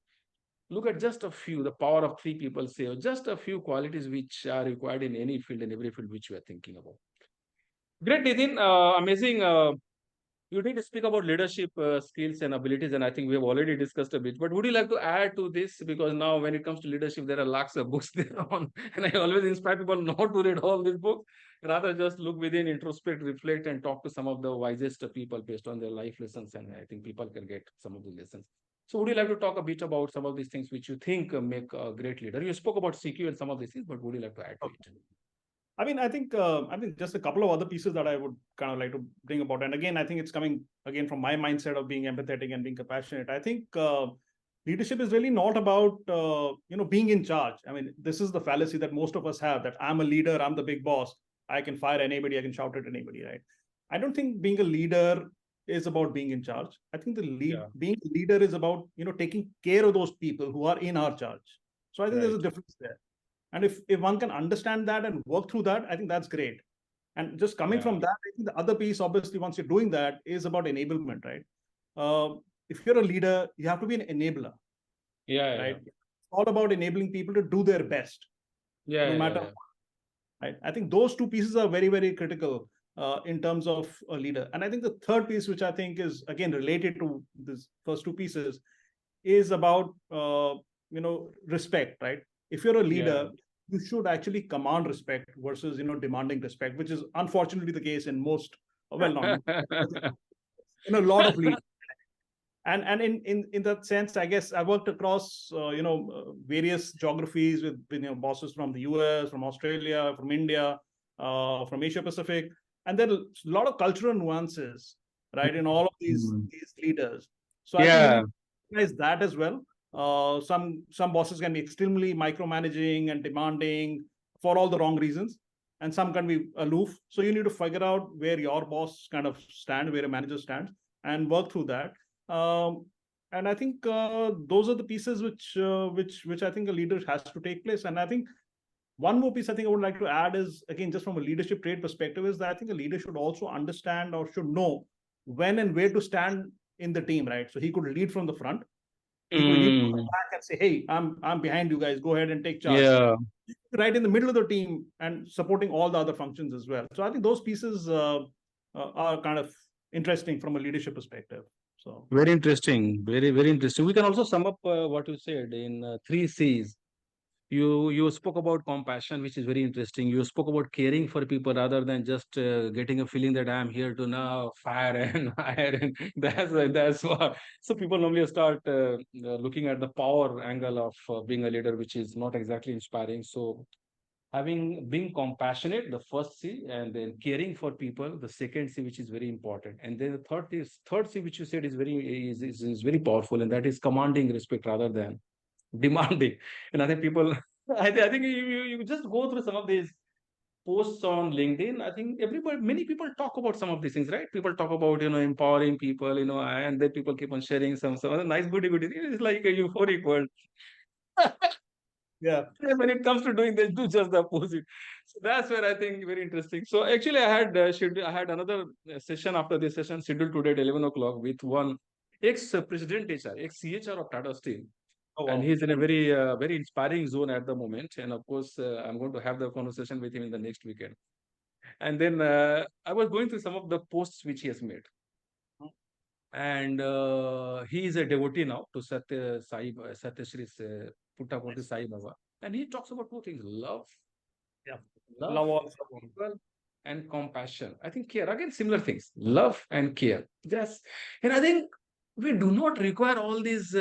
look at just a few, the power of three people say, or just a few qualities which are required in any field, in every field which we are thinking about. Great, Nitin. Amazing. You did speak about leadership skills and abilities, and I think we have already discussed a bit. But would you like to add to this? Because now, when it comes to leadership, there are lots of books there on, and I always inspire people not to read all these books, rather just look within, introspect, reflect, and talk to some of the wisest people based on their life lessons. And I think people can get some of the lessons. So, would you like to talk a bit about some of these things which you think make a great leader? You spoke about CQ and some of these things, but would you like to add to it? I mean, just a couple of other pieces that I would kind of like to bring about. And again, I think it's coming again from my mindset of being empathetic and being compassionate. I think leadership is really not about being in charge. I mean, this is the fallacy that most of us have, that I'm a leader, I'm the big boss, I can fire anybody, I can shout at anybody, right? I don't think being a leader is about being in charge. I think being a leader is about taking care of those people who are in our charge. So I think there's a difference there. And if one can understand that and work through that, I think that's great. And just coming from that, I think the other piece, obviously, once you're doing that, is about enablement, right? If you're a leader, you have to be an enabler, right? It's all about enabling people to do their best, no matter what, right? I think those two pieces are very, very critical in terms of a leader. And I think the third piece, which I think is again related to these first two pieces, is about respect, right? If you're a leader, you should actually command respect versus demanding respect, which is unfortunately the case in most, well, not in a lot of leaders. And in that sense, I guess I worked across various geographies with bosses from the US, from Australia, from India, from Asia Pacific. and there are a lot of cultural nuances, right, in all of these leaders. So I think we need to recognize that as well. Some bosses can be extremely micromanaging and demanding for all the wrong reasons, and some can be aloof. So you need to figure out where your boss kind of stand, where a manager stands, and work through that. And I think those are the pieces which I think a leader has to take place. And I think one more piece I think I would like to add is, again, just from a leadership trait perspective, is that I think a leader should also understand or should know when and where to stand in the team, right? So he could lead from the front. He could lead from the back and say, "Hey, I'm behind you guys. Go ahead and take charge." Yeah. Right in the middle of the team and supporting all the other functions as well. So I think those pieces are kind of interesting from a leadership perspective. So Very interesting. Very, very interesting. We can also sum up what you said in three C's. You spoke about compassion, which is very interesting. You spoke about caring for people rather than just getting a feeling that I'm here to now fire and hire, and that's what. So people normally start looking at the power angle of being a leader, which is not exactly inspiring. So being compassionate, the first C, and then caring for people, the second C, which is very important, and then the third C, which you said is is very powerful, and that is commanding respect rather than demanding. And I think people, I think you just go through some of these posts on LinkedIn. I think many people talk about some of these things, right? People talk about, empowering people, and then people keep on sharing some other nice goody. It's like a euphoric world. yeah. When it comes to doing, they do just the opposite. So that's where I think very interesting. So actually, I had another session after this session scheduled today at 11 o'clock with one ex-president HR, ex-CHR of Tata Steel. Oh, And wow. he's in a very inspiring zone at the moment. And of course, I'm going to have the conversation with him in the next weekend. And then I was going through some of the posts which he has made. And he is a devotee now to Satya Shri Puttaparthi Sai Baba. And he talks about two things: love, Yeah. love Also. people, and compassion. I think care, again, similar things: love and care. Yes. And I think we do not require all these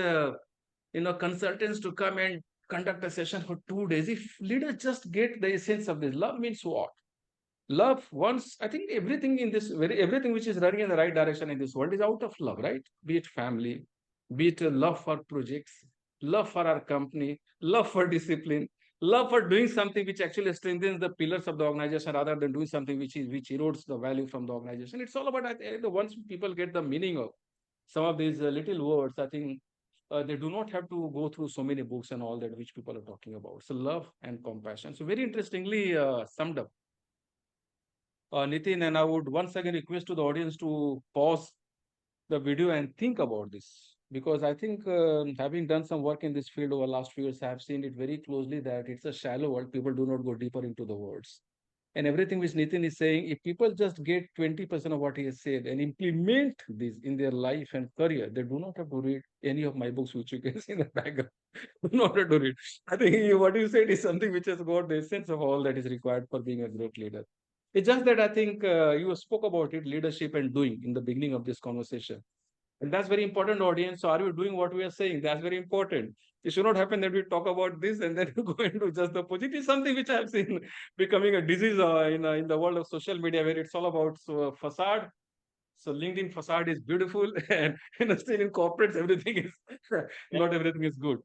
consultants to come and conduct a session for 2 days. If leaders just get the essence of this, love means what? Love, once, I think everything which is running in the right direction in this world is out of love, right? Be it family, be it love for projects, love for our company, love for discipline, love for doing something which actually strengthens the pillars of the organization rather than doing something which erodes the value from the organization. It's all about, once people get the meaning of some of these little words, I think they do not have to go through so many books and all that which people are talking about. So love and compassion. So very interestingly summed up, Nitin, and I would once again request to the audience to pause the video and think about this, because I think having done some work in this field over the last few years, I have seen it very closely that it's a shallow world. People do not go deeper into the words. And everything which Nitin is saying, if people just get 20% of what he has said and implement this in their life and career, they do not have to read any of my books, which you can see in the background. Do not have to read. I think what you said is something which has got the essence of all that is required for being a great leader. It's just that I think you spoke about it, leadership and doing, in the beginning of this conversation. And that's very important, audience. So are you doing what we are saying? That's very important. It should not happen that we talk about this and then you go into just the opposite. It's something which I've seen becoming a disease in the world of social media, where it's all about facade. So LinkedIn facade is beautiful, and still in corporates, everything is not everything is good.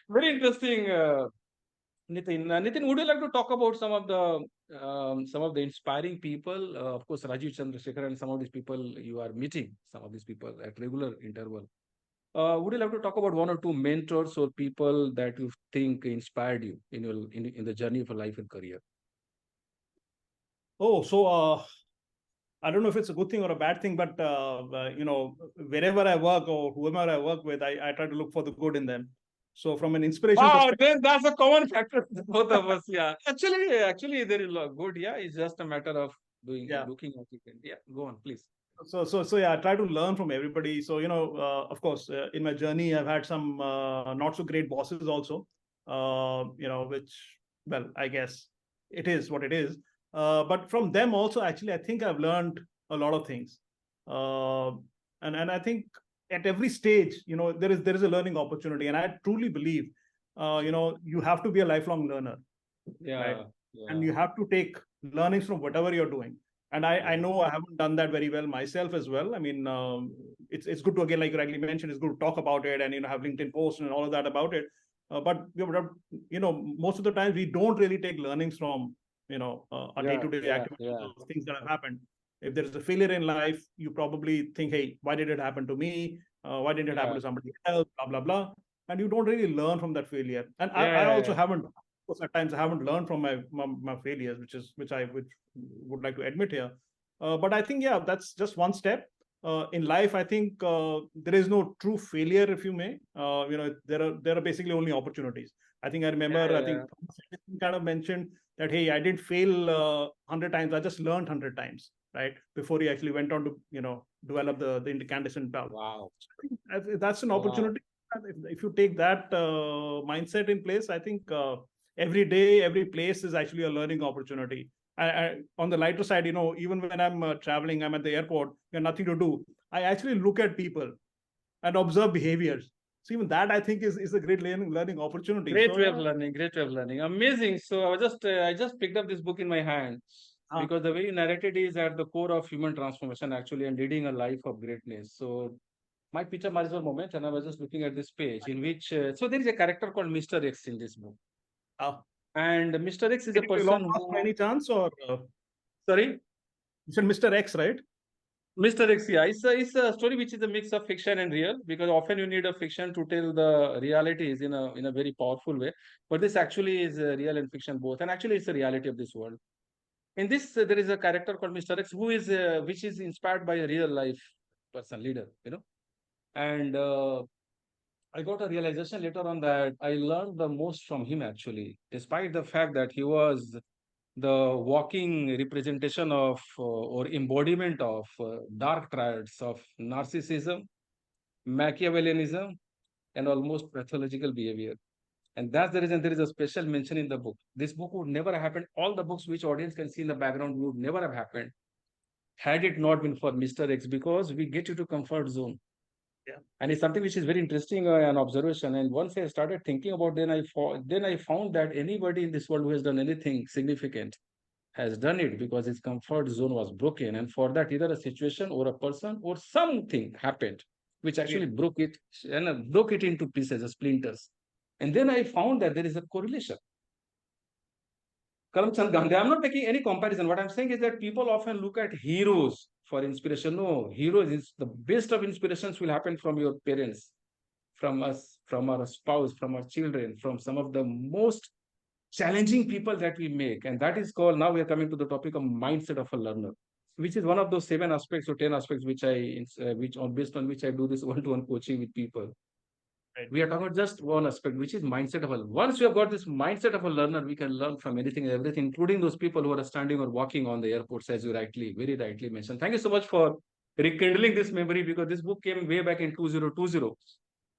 Very interesting, Nitin. Nitin, would you like to talk about some of the inspiring people? Of course, Rajiv Chandrasekhar and some of these people you are meeting, some of these people at regular interval. Would you like to talk about one or two mentors or people that you think inspired you in in the journey of your life and career? Oh, so I don't know if it's a good thing or a bad thing, but wherever I work or whoever I work with, I try to look for the good in them. So from an inspiration perspective, Then that's a common factor for both of us. Yeah, actually, there is a good. Yeah, it's just a matter of looking at it. Yeah, go on, please. So yeah, I try to learn from everybody. So of course, in my journey, I've had some not so great bosses also. Which, well, I guess it is what it is. But from them also, actually, I think I've learned a lot of things. And I think at every stage, there is a learning opportunity, and I truly believe, you have to be a lifelong learner, Yeah, right? yeah. And you have to take learnings from whatever you're doing. And I know I haven't done that very well myself as well. I mean, it's good to, again, like you rightly mentioned, it's good to talk about it and have LinkedIn posts and all of that about it. But most of the times we don't really take learnings from our day-to-day activities, things that have happened. If there is a failure in life, you probably think, hey, why did it happen to me? Why didn't it happen to somebody else? Blah blah blah. And you don't really learn from that failure. And I also haven't. Of course, at times I haven't learned from my failures, which I would like to admit here. But I think, yeah, that's just one step. In life, I think there is no true failure, if you may. There are basically only opportunities. I think I remember. I think kind of mentioned that, hey, I didn't fail 100 times. I just learned 100 times, right? Before he actually went on to develop the incandescent bulb. Wow, that's an opportunity. If you take that mindset in place, I think every day, every place is actually a learning opportunity. On the lighter side, even when I'm traveling, I'm at the airport, nothing to do. I actually look at people and observe behaviors. So even that, I think, is a great learning opportunity. Great way of learning. Great way of learning. Amazing. So I just picked up this book in my hand because the way you narrated is at the core of human transformation, actually, and leading a life of greatness. So my Peter Marisol moment, and I was just looking at this page in which so there is a character called Mr. X in this book. And Mr. X is a person who... Any chance or... Sorry? You said Mr. X, right? Mr. X, yeah. It's a story which is a mix of fiction and real, because often you need a fiction to tell the realities in a very powerful way. But this actually is real and fiction both. And actually, it's the reality of this world. In this, there is a character called Mr. X who is which is inspired by a real life person, leader, And I got a realization later on that I learned the most from him, actually, despite the fact that he was the walking representation of or embodiment of dark triads of narcissism, Machiavellianism, and almost pathological behavior. And that's the reason there is a special mention in the book. This book would never have happened. All the books which audience can see in the background would never have happened had it not been for Mr. X, because we get you to comfort zone. Yeah. And it's something which is very interesting, an observation. And once I started thinking about, then I found that anybody in this world who has done anything significant has done it because his comfort zone was broken. And for that, either a situation or a person or something happened, which actually broke it and broke it into pieces, as splinters. And then I found that there is a correlation. Karamchand Gandhi, I'm not making any comparison. What I'm saying is that people often look at heroes for inspiration. No, heroes is the best of inspirations will happen from your parents, from us, from our spouse, from our children, from some of the most challenging people that we make. And that is called, now we are coming to the topic of mindset of a learner, which is one of those 7 aspects or 10 aspects which based on which I do this one-to-one coaching with people. Right. We are talking about just one aspect, which is mindset of a learner. Once you have got this mindset of a learner, we can learn from anything and everything, including those people who are standing or walking on the airports, as you very rightly mentioned. Thank you so much for rekindling this memory, because this book came way back in 2020.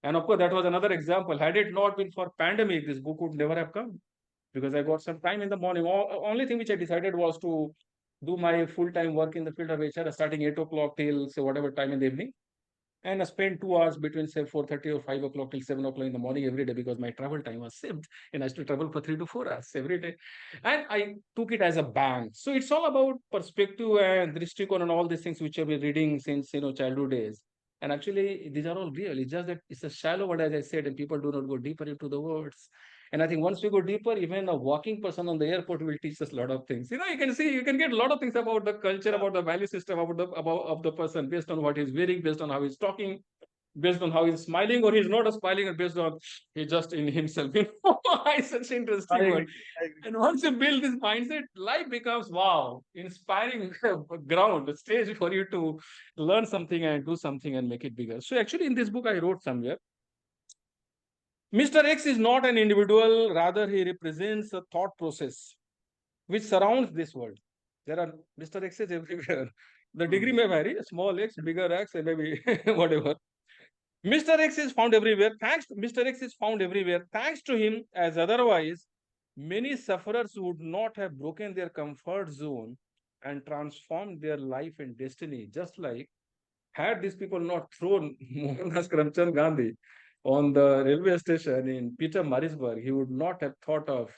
And of course, that was another example. Had it not been for pandemic, this book would never have come, because I got some time in the morning. Only thing which I decided was to do my full-time work in the field of HR, starting 8 o'clock till say whatever time in the evening. And I spent 2 hours between say 4:30 or 5 o'clock till 7 o'clock in the morning every day, because my travel time was saved, and I used to travel for 3 to 4 hours every day. And I took it as a bang. So it's all about perspective and drishtikon and all these things which I've been reading since childhood days. And actually, these are all real. It's just that it's a shallow word, as I said, and people do not go deeper into the words. And I think once we go deeper, even a walking person on the airport will teach us a lot of things. You can get a lot of things about the culture, about the value system, about the person, based on what he's wearing, based on how he's talking, based on how he's smiling or he's not smiling, or based on he's just in himself. It's such an interesting one. And once you build this mindset, life becomes, wow, inspiring ground, stage for you to learn something and do something and make it bigger. So actually in this book, I wrote somewhere, Mr. X is not an individual, rather he represents a thought process which surrounds this world. There are Mr. X's everywhere. The degree may vary, small x, bigger x, and maybe whatever. Mr. X is found everywhere. Mr. X is found everywhere. Thanks to him, as otherwise, many sufferers would not have broken their comfort zone and transformed their life and destiny. Just like, had these people not thrown Mohandas Karamchand Gandhi on the railway station in Peter Marisburg, he would not have thought of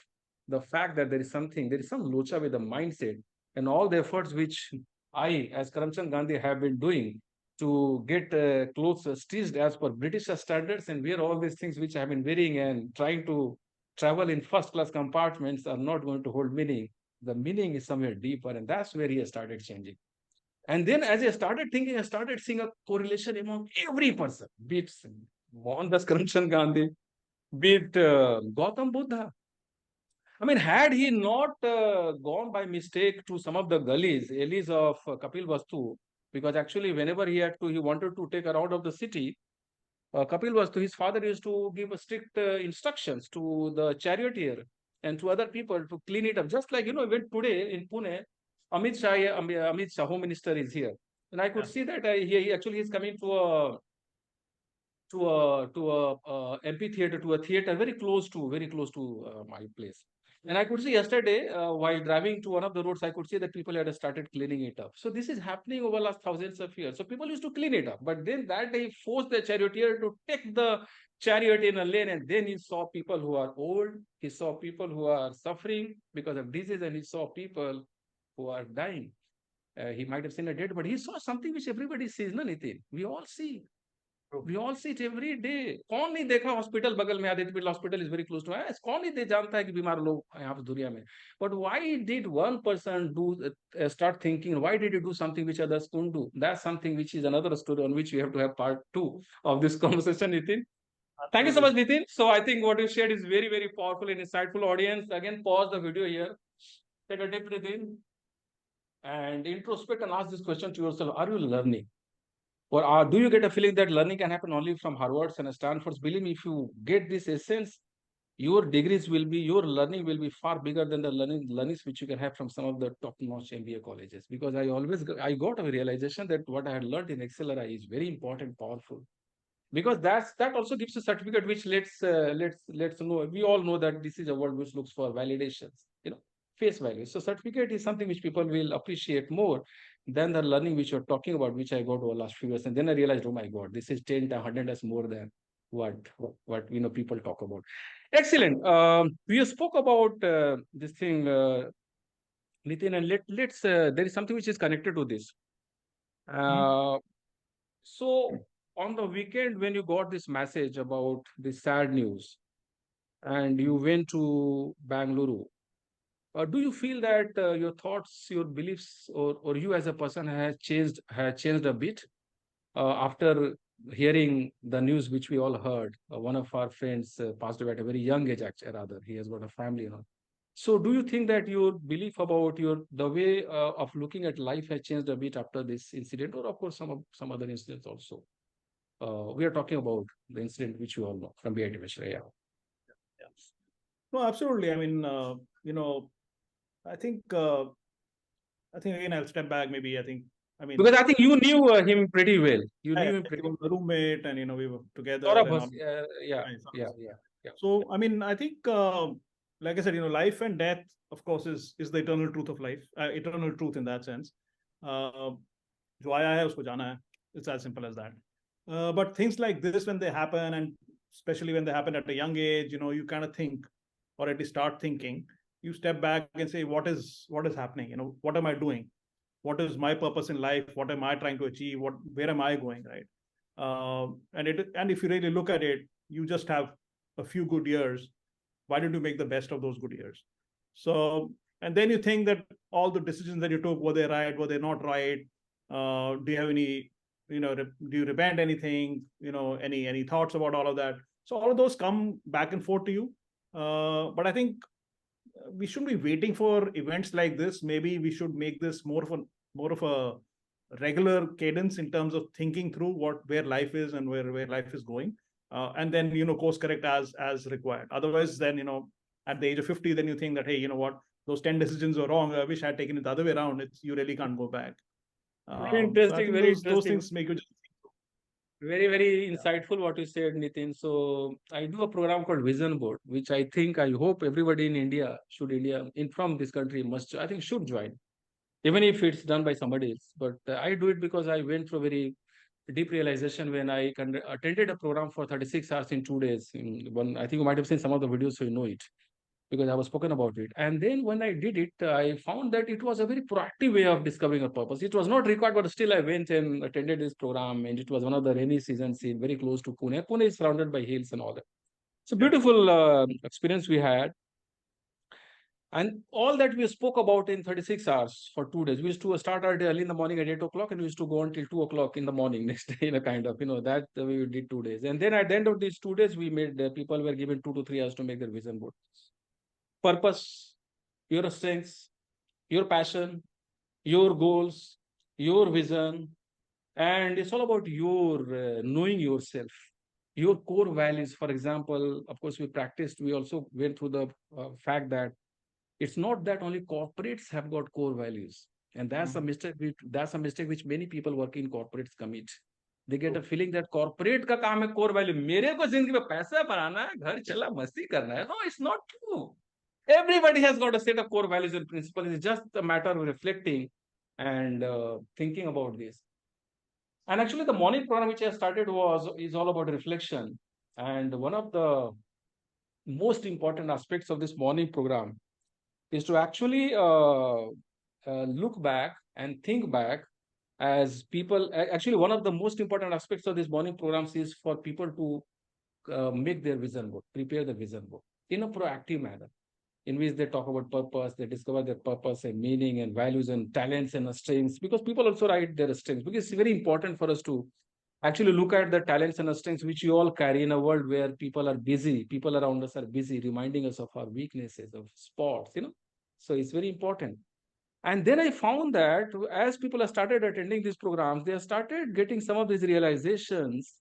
the fact that there is some locha with the mindset and all the efforts which I, as Karamchand Gandhi, have been doing to get clothes stitched as per British standards and wear all these things which I have been wearing and trying to travel in first class compartments are not going to hold meaning. The meaning is somewhere deeper, and that's where he has started changing. And then, as I started thinking, I started seeing a correlation among every person, be it Mohandas Karamchand Gandhi, be it Gautam Buddha. I mean, had he not gone by mistake to some of the alleys of Kapil Vastu, because actually, whenever he wanted to take her out of the city, Kapil Vastu, his father used to give strict instructions to the charioteer and to other people to clean it up. Just like, even today in Pune, Amit Shah, Home Minister, is here. And I could see that he actually is coming to a amphitheater, to a theater very close to my place. And I could see yesterday, while driving to one of the roads, I could see that people had started cleaning it up. So this is happening over last thousands of years. So people used to clean it up, but then that day he forced the charioteer to take the chariot in a lane, and then he saw people who are old, he saw people who are suffering because of disease, and he saw people who are dying. He might have seen a dead, but he saw something which everybody sees, no, Nitin? We all see it every day. कौन नहीं देखा hospital बगल में Aditya hospital is very close to us कौन नहीं जानता है कि बीमार लोग यहाँ पे दुनिया में but why did one person do start thinking why did you do something which others couldn't do that's something which is another story on which we have to have part 2 of this conversation Nitin. Thank you so much Nitin. So I think what you shared is very very powerful and insightful. Audience, again pause the video here, take a deep breath in and introspect and ask this question to yourself: are you learning? Or do you get a feeling that learning can happen only from Harvard's and Stanford's? Believe me, if you get this essence, your your learning will be far bigger than the learnings which you can have from some of the top-notch MBA colleges. Because I got a realization that what I had learned in Accelerate is very important, powerful. Because that also gives a certificate which let's know. We all know that this is a world which looks for validations, face value. So certificate is something which people will appreciate more than the learning which you're talking about, which I got over last few years. And then I realized, oh my God, this is 10 to 100 times more than what people talk about. Excellent. We spoke about this thing, Nitin, and let's there is something which is connected to this. So on the weekend, when you got this message about this sad news, and you went to Bangalore, do you feel that your thoughts, your beliefs, or you as a person has changed a bit after hearing the news which we all heard? One of our friends passed away at a very young age, actually, rather. He has got a family, So do you think that your belief about the way of looking at life has changed a bit after this incident, or of course some other incidents also? We are talking about the incident which you all know from BIT Mishra. Yeah. No, absolutely. I mean, I think again I'll step back. Maybe I mean because I think you knew him pretty well. You knew him pretty well. A roommate, and we were together. Yeah. So I mean, I think like I said, life and death, of course, is the eternal truth of life. Eternal truth in that sense. जो आया है उसको जाना है. It's as simple as that. But things like this, when they happen, and especially when they happen at a young age, you kind of think, or at least start thinking. You step back and say, what is happening? What am I doing? What is my purpose in life? What am I trying to achieve? Where am I going? Right? And if you really look at it, you just have a few good years. Why don't you make the best of those good years? So, and then you think that all the decisions that you took, were they right? Were they not right? Do you have any, do you repent anything? Any thoughts about all of that? So all of those come back and forth to you. But I think we shouldn't be waiting for events like this. Maybe we should make this more of a regular cadence in terms of thinking through where life is and where life is going, and then course correct as required. Otherwise, then at the age of 50, then you think that, hey, you know what, those 10 decisions were wrong. I wish I had taken it the other way around. You really can't go back. Very interesting. Those things make you just very, very insightful what you said, Nitin. So I do a program called Vision Board, which I hope everybody in India from this country should join, even if it's done by somebody else. But I do it because I went through a very deep realization when I attended a program for 36 hours in 2 days. I think you might have seen some of the videos, so you know it. because I was spoken about it. And then when I did it, I found that it was a very proactive way of discovering a purpose. It was not required, but still I went and attended this program. And it was one of the rainy seasons in very close to Pune. Pune is surrounded by hills and all that. It's a beautiful experience we had. And all that we spoke about in 36 hours for 2 days. We used to start our day early in the morning at 8 o'clock and we used to go until 2 o'clock in the morning next day, kind of, that we did 2 days. And then at the end of these 2 days, we made people were given 2 to 3 hours to make their vision board. Purpose, your strengths, your passion, your goals, your vision. And it's all about your knowing yourself, your core values. For example, of course, we also went through the fact that it's not that only corporates have got core values, and that's a mistake. That's a mistake which many people working in corporates commit. They get a feeling that corporate का काम है core value. मेरे को जिंदगी में पैसा बनाना है, घर चला मस्ती करना है. No, it's not true. Everybody has got a set of core values and principles. It's just a matter of reflecting and thinking about this. And actually, the morning program which I started is all about reflection. And one of the most important aspects of this morning program is to actually look back and think back as people. Actually, one of the most important aspects of these morning programs is for people to make their vision board, prepare the vision board in a proactive manner, in which they talk about purpose, they discover their purpose and meaning and values and talents and strengths, because people also write their strengths, because it's very important for us to actually look at the talents and strengths which you all carry in a world where people are busy, people around us are busy, reminding us of our weaknesses, of spots, So it's very important. And then I found that as people have started attending these programs, they have started getting some of these realizations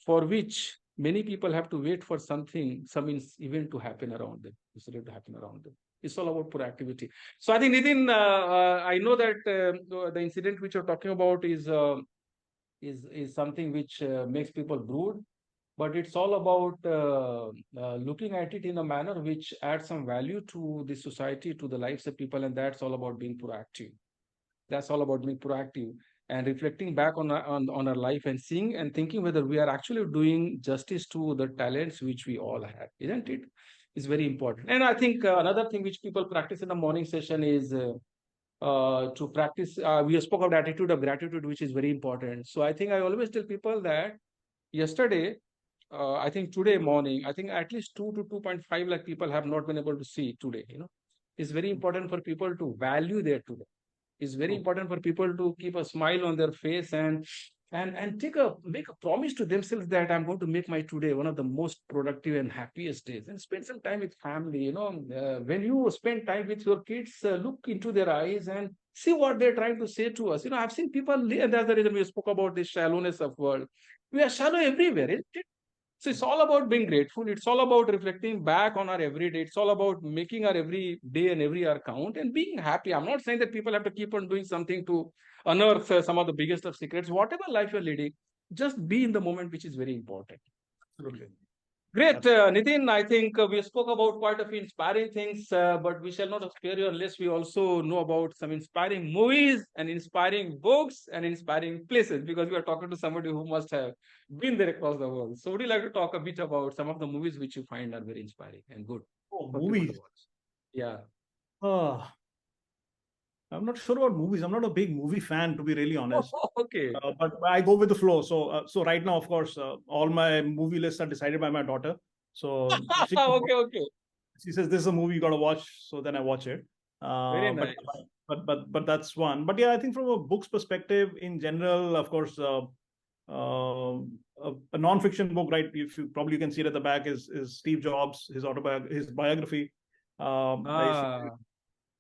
for which many people have to wait for some event to happen around them, It's all about proactivity. So I think, Nitin, I know that the incident which you're talking about is something which makes people brood, but it's all about looking at it in a manner which adds some value to the society, to the lives of people, and that's all about being proactive. That's all about being proactive and reflecting back on our life and seeing and thinking whether we are actually doing justice to the talents which we all have, isn't it? It's very important. And I think another thing which people practice in the morning session is to practice. We spoke of the attitude of gratitude, which is very important. So I think I always tell people that yesterday, I think today morning, I think at least 2 to 2.5 lakh people have not been able to see today. It's very important for people to value their today. It's very important for people to keep a smile on their face and make a promise to themselves that I'm going to make my today one of the most productive and happiest days, and spend some time with family. When you spend time with your kids, look into their eyes and see what they're trying to say to us. I've seen people, and that's the reason we spoke about this shallowness of world. We are shallow everywhere, isn't it? So it's all about being grateful. It's all about reflecting back on our everyday. It's all about making our every day and every hour count and being happy. I'm not saying that people have to keep on doing something to unearth some of the biggest of secrets. Whatever life you're leading, just be in the moment, which is very important. Absolutely. Great, Nitin. I think we spoke about quite a few inspiring things, but we shall not spare you unless we also know about some inspiring movies and inspiring books and inspiring places, because we are talking to somebody who must have been there across the world. So would you like to talk a bit about some of the movies which you find are very inspiring and good? Oh, movies. Yeah. I'm not sure about movies. I'm not a big movie fan, to be really honest. Okay. But I go with the flow. So right now, of course, all my movie lists are decided by my daughter. So okay. She says this is a movie you got to watch. So then I watch it. Very nice. But that's one. But yeah, I think from a book's perspective, in general, of course, a non-fiction book, right? If you probably can see it at the back is Steve Jobs, his biography.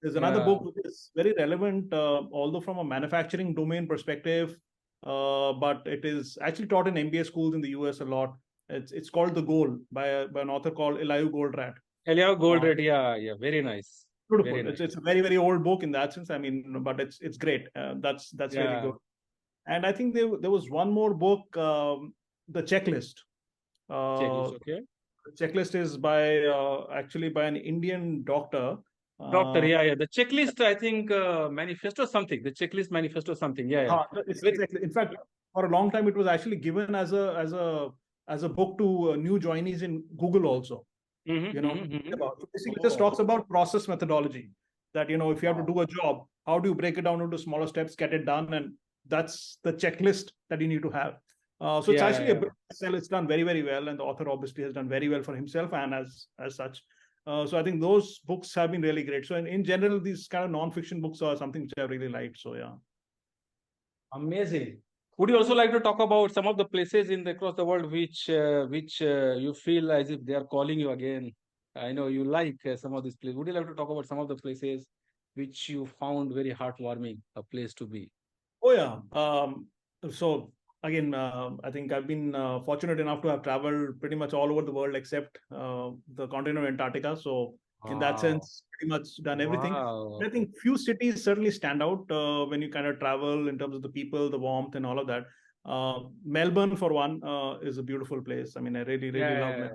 There's another book which is very relevant, although from a manufacturing domain perspective, but it is actually taught in MBA schools in the US a lot. It's called The Goal by an author called Eliyahu Goldratt. Eliyahu Goldratt, yeah, very nice. Beautiful. Very nice. It's a very, very old book in that sense. I mean, but it's great. That's really good. And I think there was one more book, The Checklist. Okay. The Checklist is actually by an Indian doctor. The checklist, I think, manifesto something. The checklist manifesto something. In fact, for a long time, it was actually given as a book to new joinees in Google also. Mm-hmm, you know, mm-hmm, mm-hmm. about. So basically, this talks about process methodology. That if you have to do a job, how do you break it down into smaller steps, get it done, and that's the checklist that you need to have. So it's actually a bestseller. It's done very, very well, and the author obviously has done very well for himself and as such. So I think those books have been really great. So in general, these kind of non-fiction books are something which I really liked. So yeah. Amazing. Would you also like to talk about some of the places across the world which you feel as if they are calling you again? I know you like some of these places. Would you like to talk about some of the places which you found very heartwarming, a place to be? Oh yeah. So again, I think I've been fortunate enough to have traveled pretty much all over the world except the continent of Antarctica. So in that Wow. sense, pretty much done everything. Wow. I think few cities certainly stand out when you kind of travel in terms of the people, the warmth, and all of that. Melbourne, for one, is a beautiful place. I mean, I really, really love Yeah.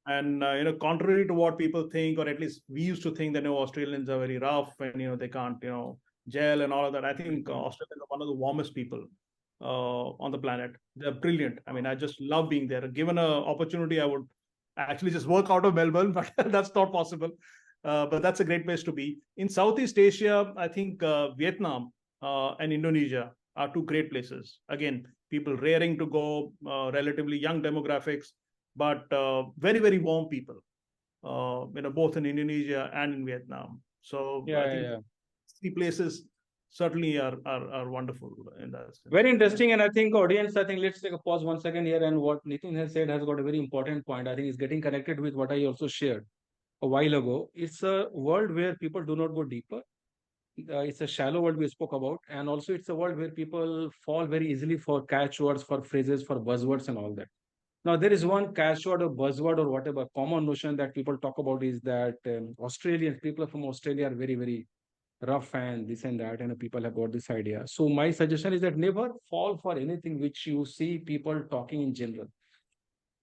Melbourne. And contrary to what people think, or at least we used to think that Australians are very rough and they can't gel and all of that. I think Mhm. Australians are one of the warmest people on the planet. They're brilliant. I mean, I just love being there. Given an opportunity, I would actually just work out of Melbourne, but that's not possible. But that's a great place to be. In Southeast Asia, I think Vietnam and Indonesia are two great places. Again, people raring to go, relatively young demographics, but very, very warm people, both in Indonesia and in Vietnam. So Yeah, I yeah, think yeah. three places certainly are wonderful in that sense. Very So, yeah. interesting. And I think audience, I think let's take a pause 1 second here. And what Nitin has said has got a very important point. I think it's getting connected with what I also shared a while ago. It's a world where people do not go deeper. It's a shallow world we spoke about. And also it's a world where people fall very easily for catchwords, for phrases, for buzzwords and all that. Now, there is one catchword or buzzword or whatever common notion that people talk about is that Australians, people from Australia are very, very rough and this and that, and people have got this idea. So my suggestion is that never fall for anything which you see people talking in general.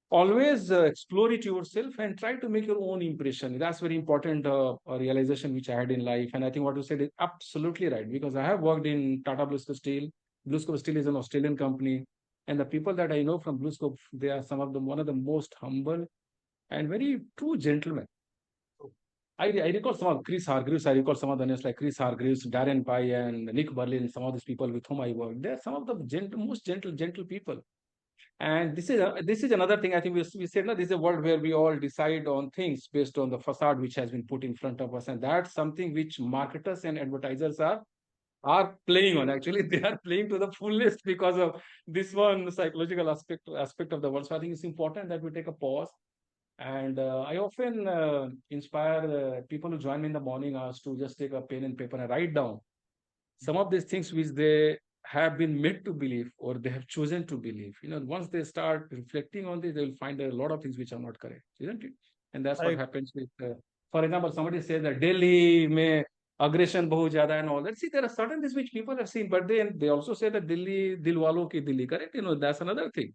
Always explore it yourself and try to make your own impression. That's very important realization which I had in life. And I think what you said is absolutely right, because I have worked in Tata BlueScope Steel. BlueScope Steel is an Australian company, and the people that I know from BlueScope, they are some of them one of the most humble and very true gentlemen. I recall some of Chris Hargreaves. I recall some of the names like Chris Hargreaves, Darren Pye, and Nick Berlin. Some of these people with whom I work, they're some of the most gentle people. And this is another thing. I think we said, no, this is a world where we all decide on things based on the facade which has been put in front of us, and that's something which marketers and advertisers are playing on. Actually, they are playing to the fullest because of this one psychological aspect of the world. So I think it's important that we take a pause. And I often inspire people who join me in the morning hours to just take a pen and paper and write down some of these things which they have been made to believe or they have chosen to believe. Once they start reflecting on this, they will find a lot of things which are not correct, isn't it? And that's what I happens with, for example, somebody says that Delhi may aggression bahut zyada and all that. See, there are certain things which people have seen, but they also say that Delhi, dil walo ki Delhi, correct? That's another thing.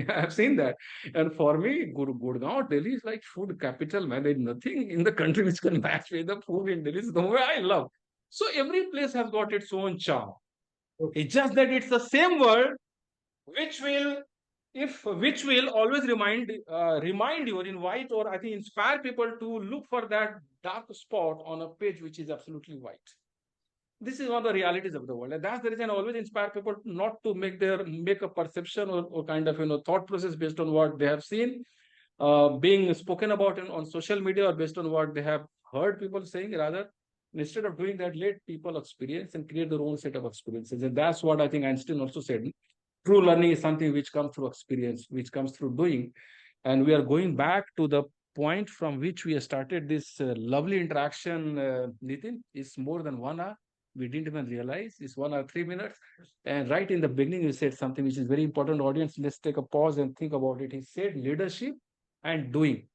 I've seen that. And for me, Gurgaon, Delhi is like food capital, man. There's nothing in the country which can match with the food in Delhi. It's the way I love. So every place has got its own charm. It's just that it's the same word which will, if which will always remind you or invite or I think inspire people to look for that dark spot on a page which is absolutely white. This is one of the realities of the world, and that's the reason I always inspire people not to make a perception or kind of thought process based on what they have seen being spoken about on social media or based on what they have heard people saying. Rather, instead of doing that, let people experience and create their own set of experiences. And that's what I think Einstein also said. True learning is something which comes through experience, which comes through doing. And we are going back to the point from which we started this lovely interaction, Nitin. It's more than 1 hour. We didn't even realize it's 1 hour, 3 minutes. And right in the beginning, you said something which is very important. Audience, let's take a pause and think about it. He said leadership and doing.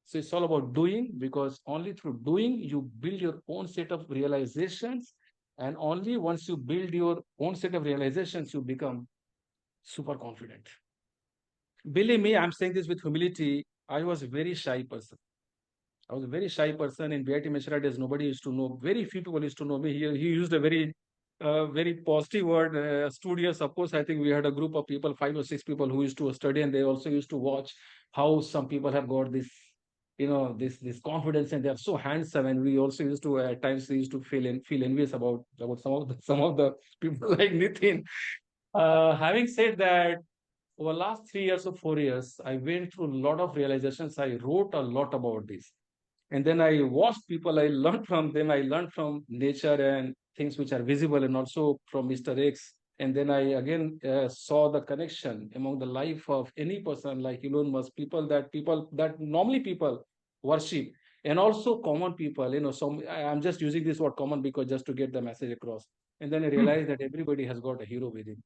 So it's all about doing, because only through doing you build your own set of realizations. And only once you build your own set of realizations, you become super confident. Believe me, I'm saying this with humility. I was a very shy person. I was a very shy person in BIT Mishra days. Nobody used to know. Very few people used to know me. He used a very positive word, studious. Of course, I think we had a group of people, 5 or 6 people who used to study, and they also used to watch how some people have got this this confidence, and they are so handsome. And we also used to at times we used to feel envious about some of the people like Nitin. Having said that, over last 3 years or 4 years, I went through a lot of realizations. I wrote a lot about this. And then I watched people, I learned from them, I learned from nature and things which are visible, and also from Mr. X. And then I again saw the connection among the life of any person like Elon Musk, people that normally people worship, and also common people. So I'm just using this word common because just to get the message across. And then I realized that everybody has got a hero within.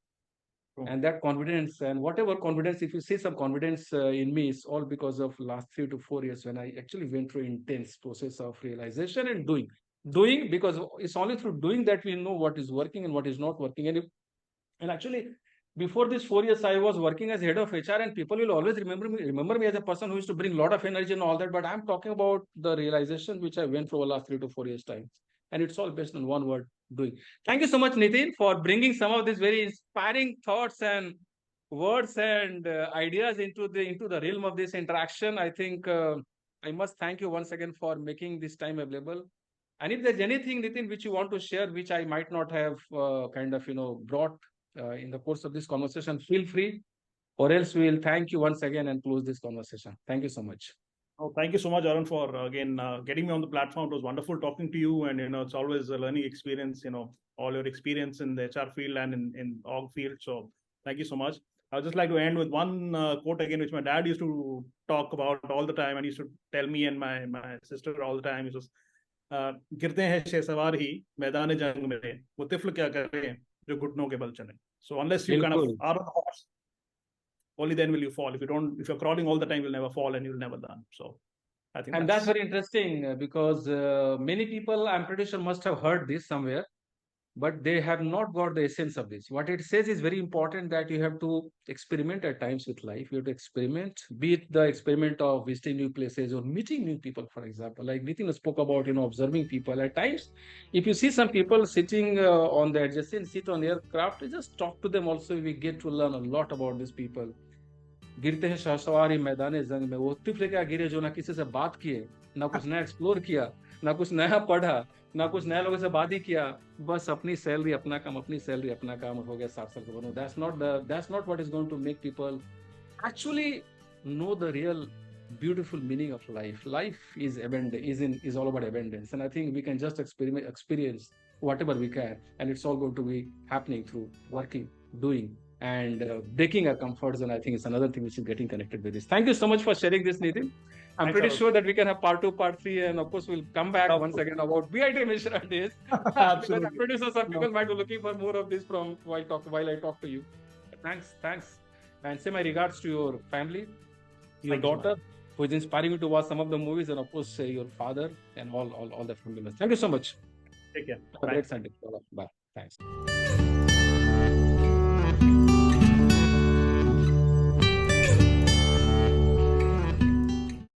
And that confidence, and whatever confidence, if you see some confidence in me, is all because of last 3 to 4 years when I actually went through intense process of realization and doing, because it's only through doing that we know what is working and what is not working. And actually, before this 4 years, I was working as head of HR, and people will always remember me as a person who used to bring a lot of energy and all that. But I'm talking about the realization which I went through over last 3 to 4 years time, and it's all based on one word: doing. Thank you so much, Nitin, for bringing some of these very inspiring thoughts and words and ideas into the realm of this interaction. I think I must thank you once again for making this time available. And if there's anything, Nitin, which you want to share, which I might not have brought in the course of this conversation, feel free, or else we will thank you once again and close this conversation. Thank you so much. Oh, thank you so much, Arun, for again getting me on the platform. It was wonderful talking to you, and it's always a learning experience. All your experience in the HR field and in org field. So thank you so much. I'd just like to end with one quote again, which my dad used to talk about all the time, and he used to tell me and my sister all the time. He was, गिरते हैं शेसवार ही मैदान जंग में, वो तिफल क्या करें जो घुटनों के बल चले. So unless you kind of are on the horse, only then will you fall. If you're crawling all the time, you'll never fall and you'll never learn. So I think that's very interesting because many people, I'm pretty sure, must have heard this somewhere, but they have not got the essence of this. What it says is very important, that you have to experiment at times with life. You have to experiment, be it the experiment of visiting new places or meeting new people, for example. Like Nitin spoke about, observing people. At times, if you see some people sitting on the adjacent seat on aircraft, just talk to them also. We get to learn a lot about these people. गिरते हैं शाहसवार मैदान जंग में, वो तिफले क्या गिरे जो ना किसी से बात किए, ना कुछ नया एक्सप्लोर किया, ना कुछ नया पढ़ा, ना कुछ नया लोगों से बात ही किया, बस अपनी सैलरी अपना काम हो गया 60 साल के बाद. That's not what is going to make people actually know the real beautiful meaning of life. Life is all about abundance, and I think we can just experience whatever we can, and it's all going to be happening through working, doing, and breaking our comfort zone. I think it's another thing which is getting connected with this. Thank you so much for sharing this, Nitin. I'm pretty sure that we can have part 2, part 3, and of course we'll come back once again about BIT Mission days. Absolutely. I'm pretty sure some people might be looking for more of this from while I talk to you. Thanks, and say my regards to your family, your daughter, who is inspiring you to watch some of the movies, and of course your father and all the family members. Thank you so much. Take care. Have a great Sunday. Bye. Thanks.